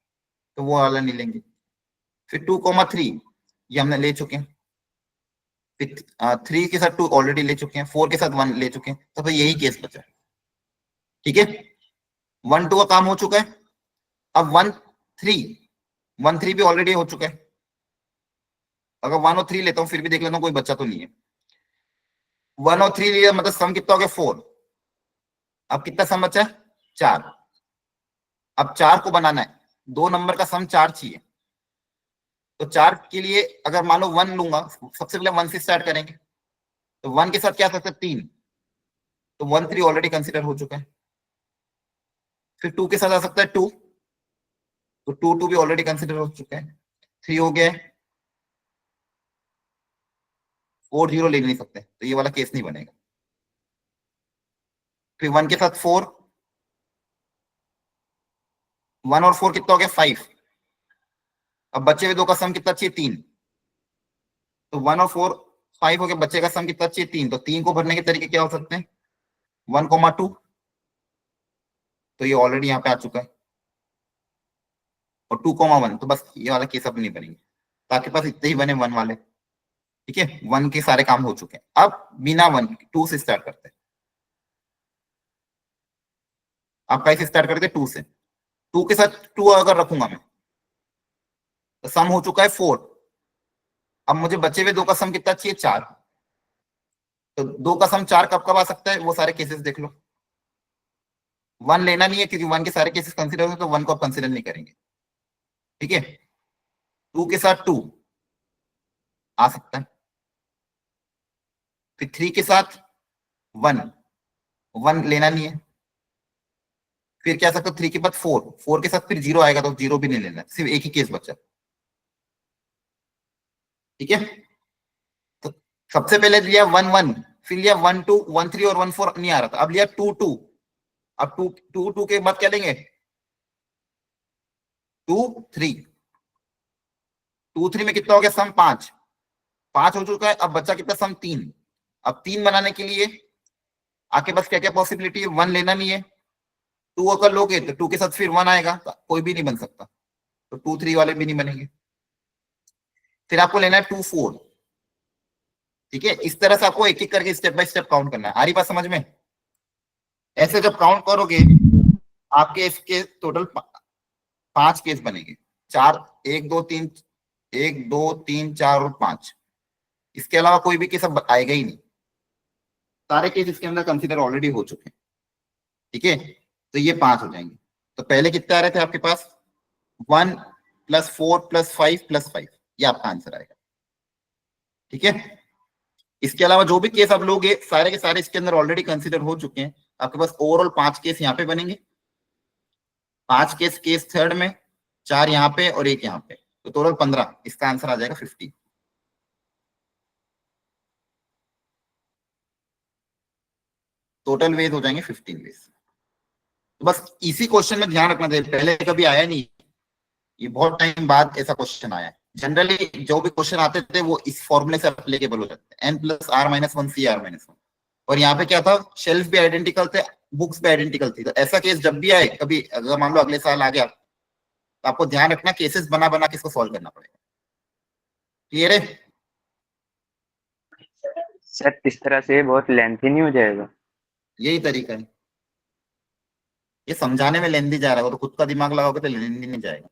तो वो वाला नहीं लेंगे। फिर 2,3 ये हमने ले चुके हैं, फिर 3 के साथ 2 ऑलरेडी ले चुके हैं, 4 के साथ 1 ले चुके हैं, तो फिर यही केस बचा है। ठीक है, 1 2 का काम हो चुका है। अब 1 3 भी ऑलरेडी हो चुका है। अगर 1 और 3 लेता हूं फिर भी देख लेता हूं कोई बच्चा तो नहीं है। 1 और 3 लिया मतलब सम कितना हो गया? 4। अब कितना सम बचा है? 4। अब 4 को बनाना है, दो नंबर का सम 4 चाहिए। तो 4 के लिए अगर मान लो 1 लूंगा, सबसे पहले 1 से स्टार्ट करेंगे, तो 1 के साथ क्या आ सकता है 3, तो 1 3 ऑलरेडी कंसिडर हो चुका है। फिर 2 के साथ आ सकता है 2, तो 2 2 भी ऑलरेडी कंसिडर हो चुका है। 3 हो गया है, 4 0 ले नहीं सकते, तो ये वाला केस नहीं बनेगा। फिर 1 के साथ 4, 1 और 4 कितना हो गया 5। अब बचे हुए दो का सम कितना चाहिए 3, तो 1 और 4 5 हो गया, बच्चे का सम कितना चाहिए 3, तो 3 को भरने के तरीके क्या हो सकते हैं 1,2, तो ये ऑलरेडी यहाँ पे आ चुका है, और 2,1, तो बस ये वाला केस अब नहीं बनेंगे, तो आपके पास इतने ही बने 1 वाले। ठीक है, 1 के सारे काम हो चुके हैं। अब बिना 1 2 से स्टार्ट करते हैं। आप कैसे स्टार्ट करते 2 से, 2 के साथ 2 अगर रखूंगा मैं, तो सम हो चुका है 4। अब मुझे बचे हुए दो का सम कितना चाहिए 4, तो 2 का सम 4 कब कब आ सकता है, वो सारे केसेस देख लो। 1 लेना नहीं है क्योंकि 1 के सारे केसेस कंसिडर हो, तो 1 को आप कंसिडर नहीं करेंगे। ठीक है, 2 के साथ 2 आ सकता है, फिर 3 के साथ 1 लेना नहीं है, फिर क्या सकता है 3 के बाद 4 के साथ फिर 0 आएगा, तो 0 भी नहीं लेना है, सिर्फ एक ही केस बचा। ठीक है, तो सबसे पहले लिया 1 1, फिर लिया 1 2 1 3 और 1 4 नहीं आ रहा था, अब लिया 2 2। अब 2 2 के बाद क्या लेंगे 2 3, 2 3 में कितना हो गया सम 5 हो चुका है। अब बच्चा कितना सम 3। अब 3 बनाने के लिए आपके पास क्या क्या पॉसिबिलिटी है, 1 लेना नहीं है, 2 अगर लोगे तो 2 के साथ फिर 1 आएगा, तो कोई भी नहीं बन सकता, तो 2 3 वाले भी नहीं बनेंगे। फिर आपको लेना है 2 4। ठीक है, इस तरह से आपको एक एक करके स्टेप बाय स्टेप काउंट करना है। आ रही बात समझ में? ऐसे जब काउंट करोगे आपके इसके टोटल 5 केस बनेंगे, 4 1 2 3 1 2 3 4 और 5। इसके अलावा कोई भी केस अब आएगा ही नहीं, सारे केस इसके अंदर कंसीडर ऑलरेडी हो चुके हैं। ठीक है, तो ये 5 हो जाएंगे। तो पहले कितने आ रहे थे आपके पास 1 + 4 + 5 + 5, ये आपका आंसर आएगा। ठीक है, इसके अलावा जो भी केस आप लोगे सारे के सारे इसके अंदर ऑलरेडी कंसीडर हो चुके हैं। आपके पास ओवरऑल 5 केस यहाँ पे बनेंगे, 5 केस थर्ड में, 4 यहाँ पे और 1 यहाँ पे, तो टोटल 15। इसका आंसर आ जाएगा 50। टोटल वेज हो जाएंगे 15 वेज। तो बस इसी क्वेश्चन में ध्यान रखना चाहिए, पहले कभी आया नहीं, ये बहुत टाइम बाद ऐसा क्वेश्चन आया है। जनरली जो भी क्वेश्चन आते थे वो इस फॉर्मूले से एप्लीकेबल हो जाते हैं, n + r - 1 c r - 1। और यहाँ पे क्या था, शेल्फ भी आइडेंटिकल थे, बुक्स भी आइडेंटिकल थी। तो ऐसा केस जब भी आए कभी, अगर मान लो अगले साल आ गया, तो आपको ध्यान रखना केसेस बना बना के इसको सॉल्व करना पड़ेगा। क्लियर है? सर इस तरह से बहुत लेंथी नहीं हो जाएगा? यही तरीका है, ये समझाने में लेंदी जा रहा है, तो खुद का दिमाग लगाओगे तो लेंदी नहीं जाएगा।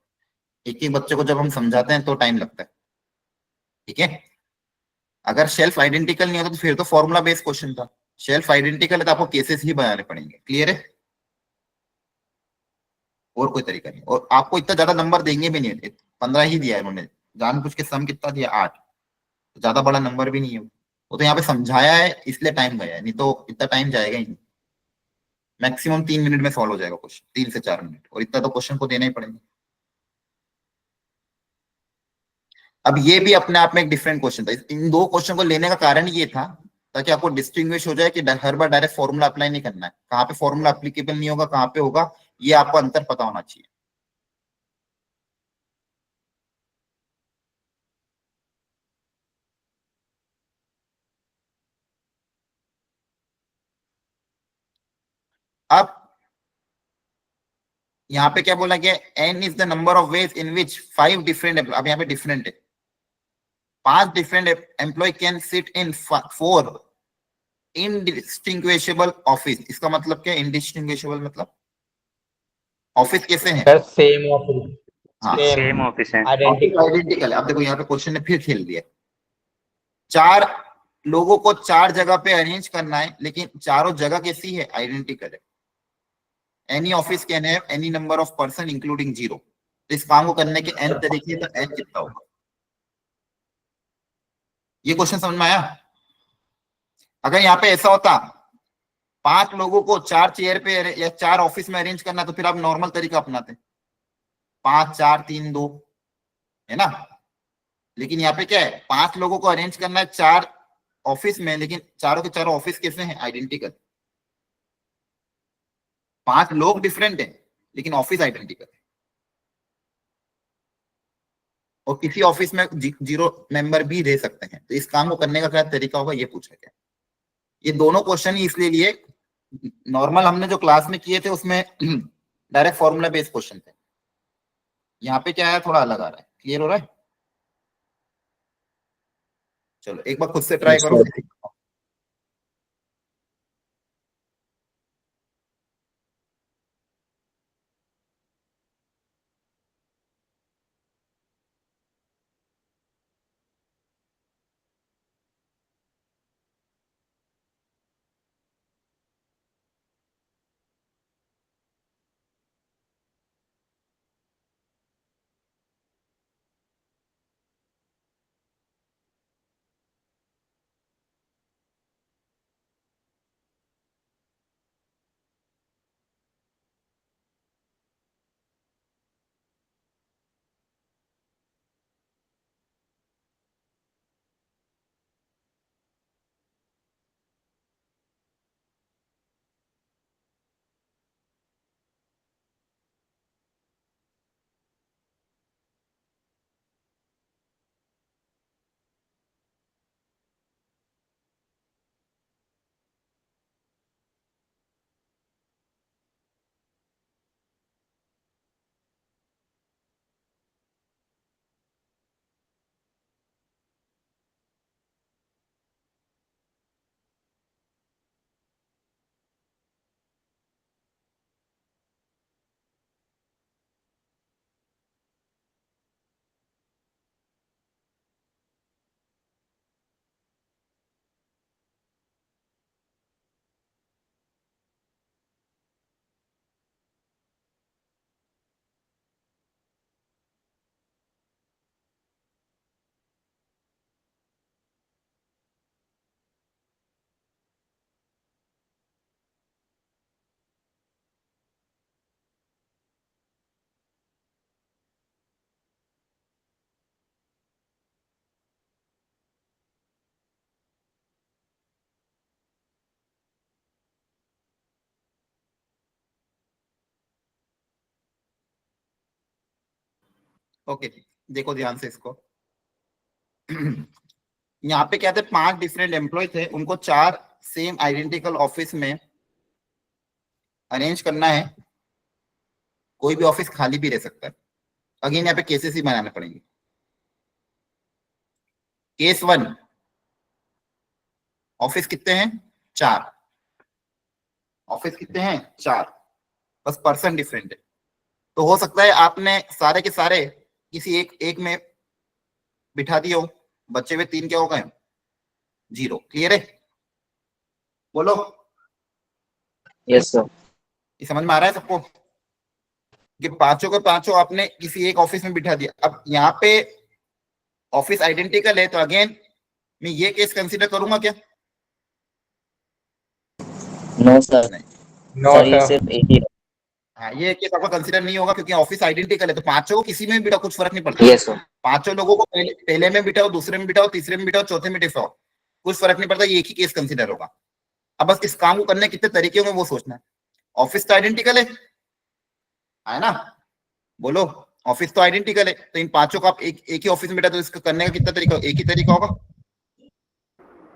एक एक बच्चे को जब हम समझाते हैं तो टाइम लगता है। ठीक है, अगर शेल्फ आइडेंटिकल नहीं होता तो फिर तो फॉर्मूला बेस्ड क्वेश्चन था, शेल्फ आइडेंटिकल है तो आपको केसेस ही बनाने पड़ेंगे। क्लियर है? और कोई तरीका नहीं, और आपको इतना ज्यादा नंबर देंगे भी नहीं, 15 ही दिया है उन्होंने, जानबूझ के सम कितना दिया 8, तो ज्यादा बड़ा नंबर भी नहीं है वो तो यहाँ पे समझाया है इसलिए टाइम गया है, नहीं तो इतना टाइम जाएगा ही नहीं। मैक्सिमम 3 मिनट में सॉल्व हो जाएगा क्वेश्चन, 3 से 4 मिनट, और इतना तो क्वेश्चन को देना ही पड़ेगा। अब ये भी अपने आप में एक डिफरेंट क्वेश्चन था, इन दो क्वेश्चन को लेने का कारण ये था ताकि आपको डिस्टिंग्विश हो जाए कि हर बार डायरेक्ट फॉर्मूला अप्लाई नहीं करना है, कहाँ पे फॉर्मूला एप्लीकेबल नहीं होगा, कहाँ पे होगा, ये आपको अंतर पता होना चाहिए। अब यहाँ पे क्या बोला गया, n is the number of ways in which 5 different, अब यहाँ पे डिफरेंट है, 5 different employ can sit in 4 indistinguishable office. इसका मतलब क्या है इनडिस्टिंग्विशेबल, मतलब ऑफिस कैसे है, सर सेम ऑफिस, हाँ सेम ऑफिस है, आइडेंटिकल। अब देखो यहाँ पे क्वेश्चन ने फिर खेल दिया, 4 लोगों को 4 जगह पे अरेंज करना है, लेकिन चारों जगह कैसी है, आइडेंटिकल है। Any office can have any number of person including 0। तो इस काम को करने के n तरीके, तो n कितना होगा? ये क्वेश्चन समझ में आया? अगर यहाँ पे ऐसा होता 5 लोगों को 4 चेयर पे या 4 ऑफिस में अरेंज करना, तो फिर आप नॉर्मल तरीका अपनाते, 5 4 3 2, है ना? लेकिन यहाँ पे क्या है, 5 लोगों को अरेंज करना है 4 ऑफिस में, लेकिन चारों के चारों ऑफिस कैसे हैं? आइडेंटिकल। 5 लोग डिफरेंट हैं लेकिन ऑफिस आइडेंटिकल है। और किसी ऑफिस में 0 मेंबर भी रह सकते हैं। तो इस काम को करने का क्या तरीका होगा, ये पूछा गया। ये दोनों क्वेश्चन ही इसलिए लिए, नॉर्मल हमने जो क्लास में किए थे उसमें डायरेक्ट फॉर्मूला बेस्ड क्वेश्चन थे। यहाँ पे क्या है, थोड़ा अलग आ रहा है। क्लियर हो रहा है? चलो एक बार खुद से ट्राई Yes, करो। sir. ओके, देखो ध्यान से इसको। यहाँ पे क्या थे, 5 डिफरेंट एम्प्लॉय थे, उनको 4 सेम आइडेंटिकल ऑफिस में अरेंज करना है। कोई भी ऑफिस खाली भी रह सकता है। अगेन यहाँ पे केसेस ही बनाने पड़ेंगे। केस 1, ऑफिस कितने हैं? 4। ऑफिस कितने हैं? 4, बस पर्सन डिफरेंट है। तो हो सकता है आपने सारे के सारे किसी एक में बिठा दिए हो, बच्चे हुए 3 क्या हो गए? 0। क्लियर है? बोलो। Yes sir. ये समझ में आ रहा है सबको कि पांचों के पांचों आपने किसी एक ऑफिस में बिठा दिया। अब यहाँ पे ऑफिस आइडेंटिकल है, तो अगेन मैं ये केस कंसीडर करूंगा क्या? नो सर, नो सर ये सर। सिर्फ एक ही है। हाँ, ये केस आपका कंसीडर नहीं होगा क्योंकि ऑफिस आइडेंटिकल है। तो पांचों को किसी में भी बिठाओ, कुछ फर्क नहीं पड़ता। Yes sir. पांचों लोगों को पहले में बिठाओ, दूसरे में बिठाओ, तीसरे में बिठाओ, चौथे में बिठाओ, कुछ फर्क नहीं पड़ता। ये एक ही केस कंसीडर होगा। अब बस इस काम को करने कितने तरीके होंगे वो सोचना है। ऑफिस तो आइडेंटिकल है ना? बोलो, ऑफिस तो आइडेंटिकल है, तो इन पांचों को आप एक ही ऑफिस में बिठा, तो इसको करने का कितना तरीका? एक ही तरीका होगा।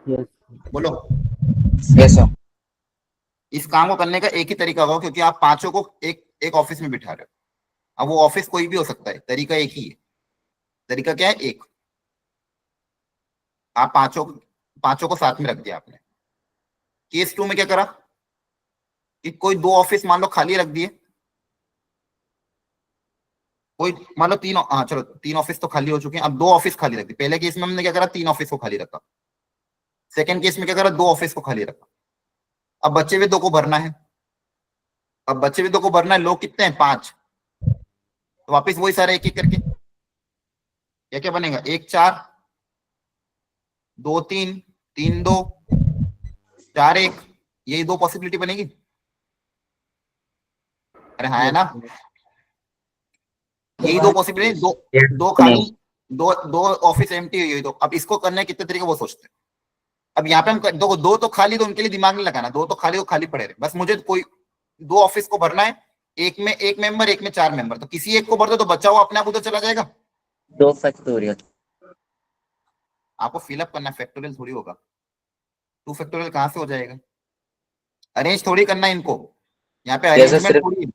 यस बोलो, यस सर। इस काम को करने का एक ही तरीका होगा क्योंकि आप पांचों को एक ऑफिस में बिठा रहे हो। अब वो ऑफिस कोई भी हो सकता है, तरीका एक ही है। तरीका क्या है? एक। आप पांचों को साथ में रख दिया आपने। केस 2 में क्या करा कि कोई 2 ऑफिस मान लो खाली रख दिए। कोई मान लो 3, हाँ चलो 3 ऑफिस तो खाली हो चुके हैं, अब 2 ऑफिस खाली रख दी। पहले केस में हमने क्या करा? 3 ऑफिस को खाली रखा। सेकंड केस में क्या करा? 2 ऑफिस को खाली रखा। अब बच्चे हुए 2 को भरना है। अब बच्चे हुए 2 को भरना है। लोग कितने हैं? 5। तो वापस वही सारे एक एक करके, क्या क्या बनेगा, 1 4 2 3 3 2 4 1, यही दो पॉसिबिलिटी बनेगी। अरे हाँ है ना, यही दो पॉसिबिलिटी, दो खाली, दो ऑफिस एम्प्टी हुई। तो अब इसको करने के कितने तरीके वो सोचते हैं। अब यहाँ पे हम दो तो खाली, तो उनके लिए दिमाग नहीं लगाना, दो तो खाली पड़े रहे, बस मुझे कोई दो ऑफिस को भरना है, एक में 1 मेंबर, एक में 4 मेंबर, तो किसी एक को भर दो तो बच्चा हुआ अपने आप उधर चला जाएगा। 2 फैक्टोरियल। आपको फिलअप करना, फैक्टोरियल थोड़ी होगा, 2 फैक्टोरियल कहां से हो जाएगा, अरेंज थोड़ी करना है इनको, यहाँ पे अरेंजमेंट थोड़ी है।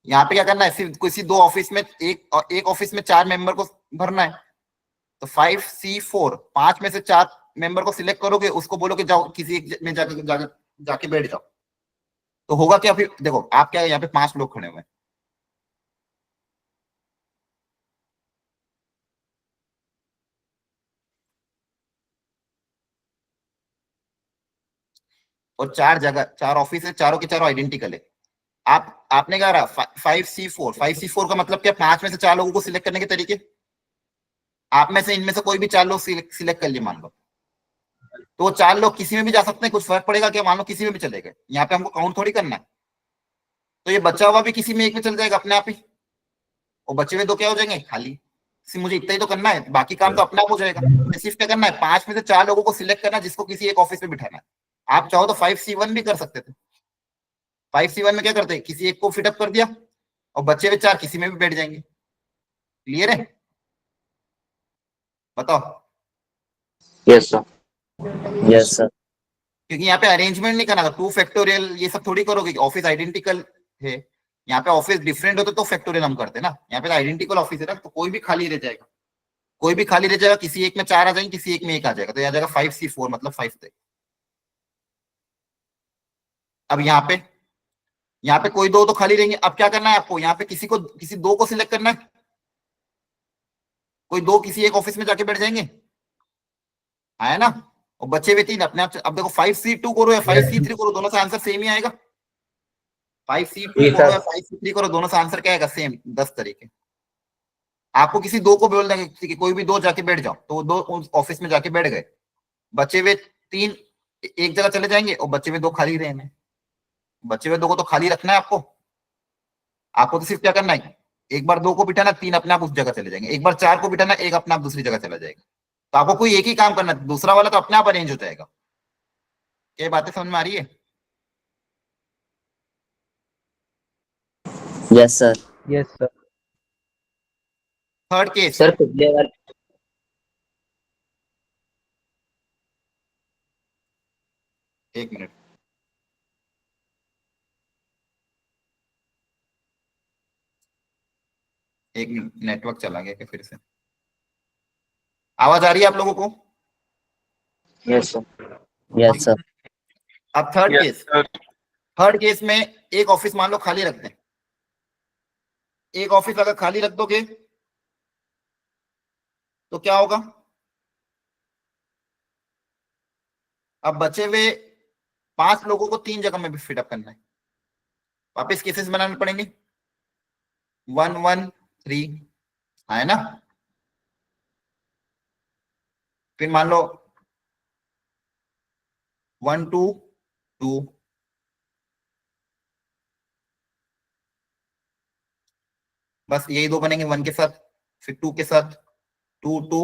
यहाँ पे क्या करना है, सिर्फ किसी दो ऑफिस में, एक ऑफिस में 4 मेंबर को भरना है। तो 5C4, 5 में से 4 मेंबर को सिलेक्ट करोगे, उसको बोलो कि जाओ किसी एक में जाके बैठ जाओ, तो होगा क्या फिर। देखो आप क्या, यहाँ पे 5 लोग खड़े हुए हैं, और 4 जगह, 4 ऑफिस है, चारों के चारों आइडेंटिकल है। आपने क्या रहा 5C4, 5C4 का मतलब क्या, 5 में से 4 लोगों को सिलेक्ट करने के तरीके, आप में से इनमें से कोई भी 4 लोग सिलेक्ट कर लिए मान लो, तो वो 4 लोग किसी में भी जा सकते हैं, कुछ फर्क पड़ेगा क्या, मान लो किसी में भी चले गए, यहाँ पे हमको काउंट थोड़ी करना है। तो ये बच्चा हुआ भी किसी में एक में चल जाएगा अपने आप ही, और बचे हुए दो क्या हो जाएंगे, खाली। मुझे इतना ही तो करना है, बाकी काम तो अपने आप हो जाएगा। सिर्फ क्या करना है, 5 में से 4 लोगों को सिलेक्ट करना है जिसको किसी एक ऑफिस में बिठाना है। आप चाहो तो 5C1 भी कर सकते थे। 5C1 में क्या करते हैं, किसी एक को फिटअप कर दिया और बच्चे हुए 4 किसी में भी बैठ जाएंगे। क्लियर है, बताओ। Yes sir. Yes sir. क्योंकि यहाँ पे अरेंजमेंट नहीं करना था, 2 फैक्टोरियल ये सब थोड़ी करोगे, ऑफिस आइडेंटिकल है। यहाँ पे ऑफिस डिफरेंट होते तो फैक्टोरियल हम करते ना, यहाँ पे आइडेंटिकल ऑफिस है ना, तो कोई भी खाली रह जाएगा, कोई भी खाली रह जाएगा, किसी एक में 4 आ जाएंगे, किसी एक में 1 आ जाएगा, तो आ जाएगा 5C4 मतलब 5 तक। अब यहाँ पे कोई दो तो खाली रहेंगे। अब क्या करना है आपको, यहाँ पे किसी दो को सिलेक्ट करना है, कोई दो किसी एक ऑफिस में जाके बैठ जाएंगे, आया ना, और बचे हुए 3 अपने आप। अब देखो 5C2 करो या 5C3 करो, दोनों से आंसर सेम ही आएगा। 5C2 करो या 5C3 करो, दोनों से आंसर क्या आएगा, सेम, 10 तरीके। आपको किसी दो को बोल देंगे कि कोई भी दो जाके बैठ जाओ, तो दो उस ऑफिस में जाके बैठ गए, बचे हुए 3 एक जगह चले जाएंगे और बचे हुए 2 खाली रहेंगे। बचे हुए 2 को तो खाली रखना है आपको तो सिर्फ क्या करना है, एक बार 2 को बिठाना, 3 अपने आप उस जगह चले जाएंगे, एक बार 4 को बिठाना, 1 अपने आप दूसरी जगह चला जाएगा। तो आपको कोई एक ही काम करना है, दूसरा वाला तो अपने आप अरेंज हो जाएगा। ये बातें समझ में आ रही है? Yes sir. Yes sir. Third case, sir पिछले वाले एक मिनट, एक मिनट, नेटवर्क चला गया क्या फिर से? आवाज आ रही है आप लोगों को? Yes sir. Yes sir. अब थर्ड केस में एक ऑफिस मान लो खाली रख दें, एक ऑफिस अगर खाली रख दोगे तो क्या होगा, अब बचे हुए 5 लोगों को 3 जगह में भी फिटअप करना है, वापस केसेस बनाने पड़ेंगे, 1 1 3, है ना। फिर मान लो 1 2 2, बस यही 2 बनेंगे 1 के साथ, फिर 2 के साथ, 2 2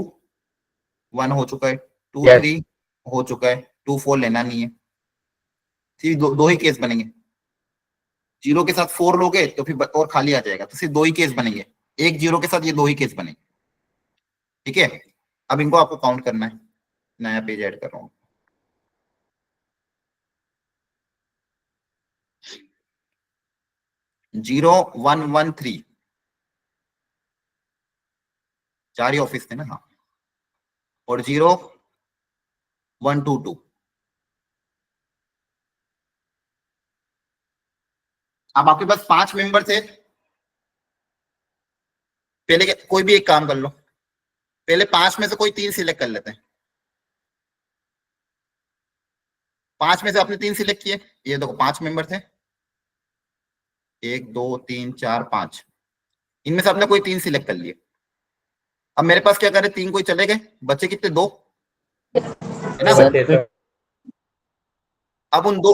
1 हो चुका है, 2 3 हो चुका है, 2 4 लेना नहीं है। सिर्फ दो ही केस बनेंगे, 0 के साथ 4 लोगे तो फिर और खाली आ जाएगा, तो सिर्फ 2 ही केस बनेंगे, एक 0 के साथ ये 2 ही केस बनेंगे। ठीक है, अब इनको आपको काउंट करना है, नया पेज ऐड कर रहा हूं। जीरो 1 1 3, 4 ही ऑफिस थे ना, हाँ, और 0 1 2 2। अब आपके पास 5 मेंबर थे, पहले कोई भी एक काम कर लो, पहले 5 में से कोई 3 सिलेक्ट कर लेते हैं। 5 में से आपने 3 सिलेक्ट किए, ये देखो 5 मेंबर थे, 1 2 3 4 5, इनमें से आपने कोई 3 सिलेक्ट कर लिए। अब मेरे पास क्या करे, 3 कोई चले गए, बचे कितने, 2 है ना। बच्चे सर। अब उन दो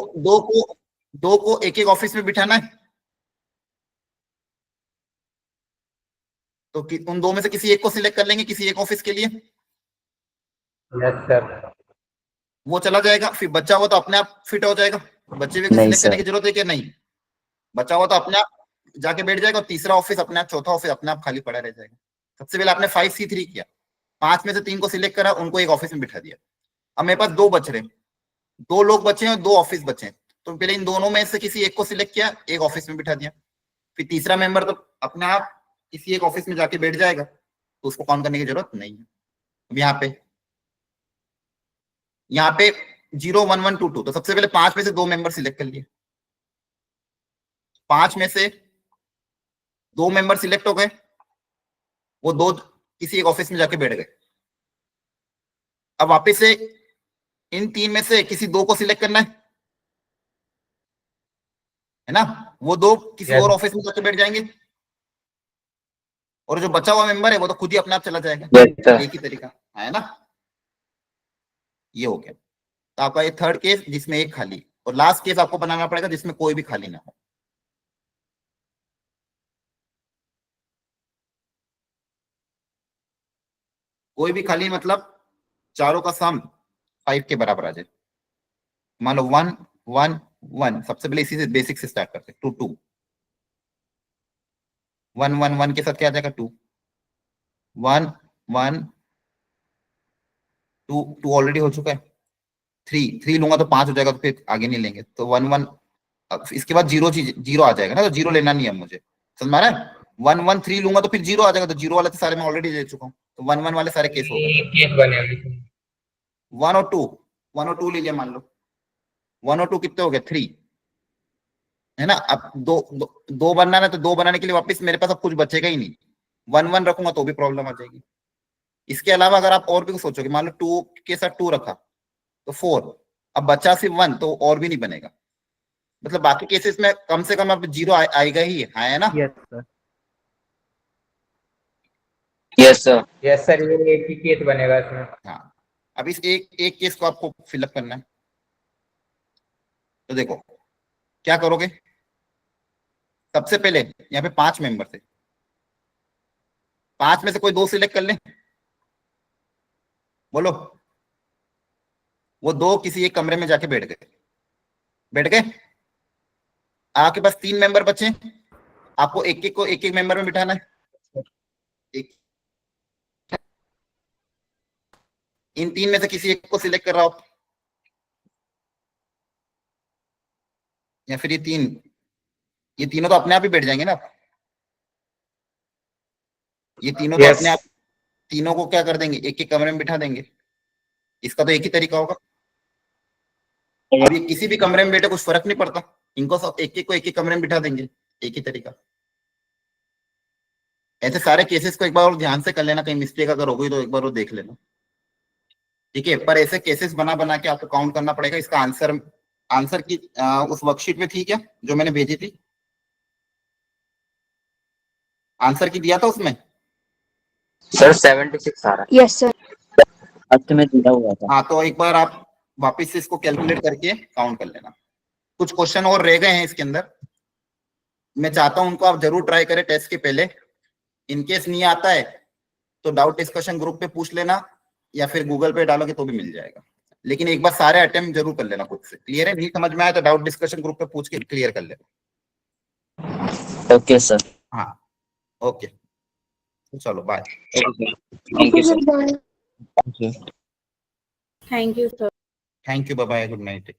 को एक एक ऑफिस में बिठाना है, तो उन 2 में से किसी एक को सिलेक्ट कर लेंगे किसी एक ऑफिस के लिए, यस सर। वो चला जाएगा। फिर बचा हुआ तो अपने आप फिट हो जाएगा, बच्चे भी नहीं सिलेक्ट करने सर। की जरूरत है कि नहीं, बचा हुआ तो अपने आप जाके बैठ जाएगा, और तीसरा ऑफिस अपने आप, चौथा ऑफिस अपने आप खाली पड़ा रह जाएगा। सबसे पहले आपने 5C3 किया, 5 में से 3 को सिलेक्ट करा, उनको एक ऑफिस में बिठा दिया। अब मेरे पास 2 बच रहे, 2 लोग बचे हैं और 2 ऑफिस बचे हैं, तो पहले इन दोनों में से किसी एक को सिलेक्ट किया, एक ऑफिस में बिठा दिया। फिर तीसरा मेंबर तो अपने आप किसी एक ऑफिस में जाके बैठ जाएगा, तो उसको काउंट करने की जरूरत नहीं है। अब यहाँ पे 0 1 1 2 2, तो सबसे पहले 5 में से 2 मेंबर सिलेक्ट कर लिए, 5 में से 2 मेंबर सिलेक्ट हो गए, वो 2 किसी एक ऑफिस में जाके बैठ गए। अब वापस से इन 3 में से किसी 2 को सिलेक्ट करना है ना, वो 2 किसी Yes. और ऑफिस में जाके बैठ जाएंगे, और जो बचा हुआ मेंबर है वो तो खुद ही अपने आप चला जाएगा। Yes, sir. एक ही तरीका है ना, ये हो गया। तो आपका ये थर्ड केस जिसमें एक खाली, और लास्ट केस आपको बनाना पड़ेगा जिसमें कोई भी खाली ना हो। कोई भी खाली मतलब चारों का सम 5 के बराबर आ जाए। मान लो 1 1 1, सबसे पहले इसी से बेसिक से स्टार्ट करते हैं। 2 2, 1 1 1 के साथ क्या आ जाएगा, 2 1 1 2 2 ऑलरेडी हो चुका है। 3 3 लूंगा तो 5 हो जाएगा, तो फिर आगे नहीं लेंगे, तो 1 1, इसके बाद 0 आ जाएगा ना, तो 0 लेना नहीं है मुझे, समझ में आ रहा है। 1 1 3 लूंगा तो फिर 0 आ जाएगा, तो 0 वाले तो सारे मैं ऑलरेडी ले चुका हूँ, तो 1 1 वाले सारे केस हो गए। केस बनेगा। 1 और 2, 1 और 2 ले लिया, मान लो 1 और 2 कितने हो गए, 3 है ना। अब दो बनाना है, तो 2 बनाने के लिए वापस मेरे पास अब कुछ बचेगा ही नहीं, 1 1 रखूंगा तो भी प्रॉब्लम आ जाएगी। इसके अलावा अगर आप और भी कुछ सोचोगे, मान लो 2 के साथ 2 रखा तो 4, अब बचा सिर्फ 1, तो और भी नहीं बनेगा। मतलब बाकी केसेस में कम से कम अब 0 आएगा ही है ना। Yes sir. Yes, sir. Yes sir, ये एक ही केस बनेगा इसमें। हाँ, अब इस एक केस को आपको फिलअप करना है, तो देखो क्या करोगे। सबसे पहले यहाँ पे 5 मेंबर थे, 5 में से कोई 2 सिलेक्ट कर ले, बोलो। वो 2 किसी एक कमरे में जाके बैठ गए। आपके पास 3 मेंबर बचे, आपको एक एक मेंबर में बिठाना है। इन 3 में से किसी एक को सिलेक्ट कर रहा हो, या फिर ये तीनों तो अपने आप ही बैठ जाएंगे ना। ये तीनों तो Yes. अपने आप, तीनों को क्या कर देंगे, एक एक कमरे में बिठा देंगे। इसका तो एक ही तरीका होगा। अब ये किसी भी कमरे में बैठे कुछ फर्क नहीं पड़ता, इनको सब एक एक को एक एक कमरे में बिठा देंगे, एक ही तरीका। ऐसे सारे केसेस को एक बार और ध्यान से कर लेना, कहीं मिस्टेक अगर हो गई तो एक बार वो देख लेना, ठीक है। पर ऐसे केसेस बना के आपको काउंट करना पड़ेगा। इसका आंसर की उस वर्कशीट में थी क्या जो मैंने भेजी थी, आंसर की दिया था उसमें। Sir, 76 आ रहा है। Yes sir. अब तो मैं दिया हुआ था। हाँ, तो एक बार आप वापस से इसको कैलकुलेट करके काउंट कर लेना। कुछ क्वेश्चन और रह गए हैं इसके अंदर, मैं चाहता हूं उनको आप जरूर ट्राई करें टेस्ट के पहले। इनकेस नहीं आता है तो डाउट डिस्कशन ग्रुप पे पूछ लेना, या फिर गूगल पे डालोगे तो भी मिल जाएगा। लेकिन एक बार सारे अटेम्प्ट जरूर कर लेना खुद से। क्लियर है, नहीं समझ में आया तो डाउट डिस्कशन ग्रुप पे पूछ के क्लियर कर लेना। Okay sir. हाँ, ओके, चलो bye. Thank you sir. Thank you sir. Thank you, bye bye, good night.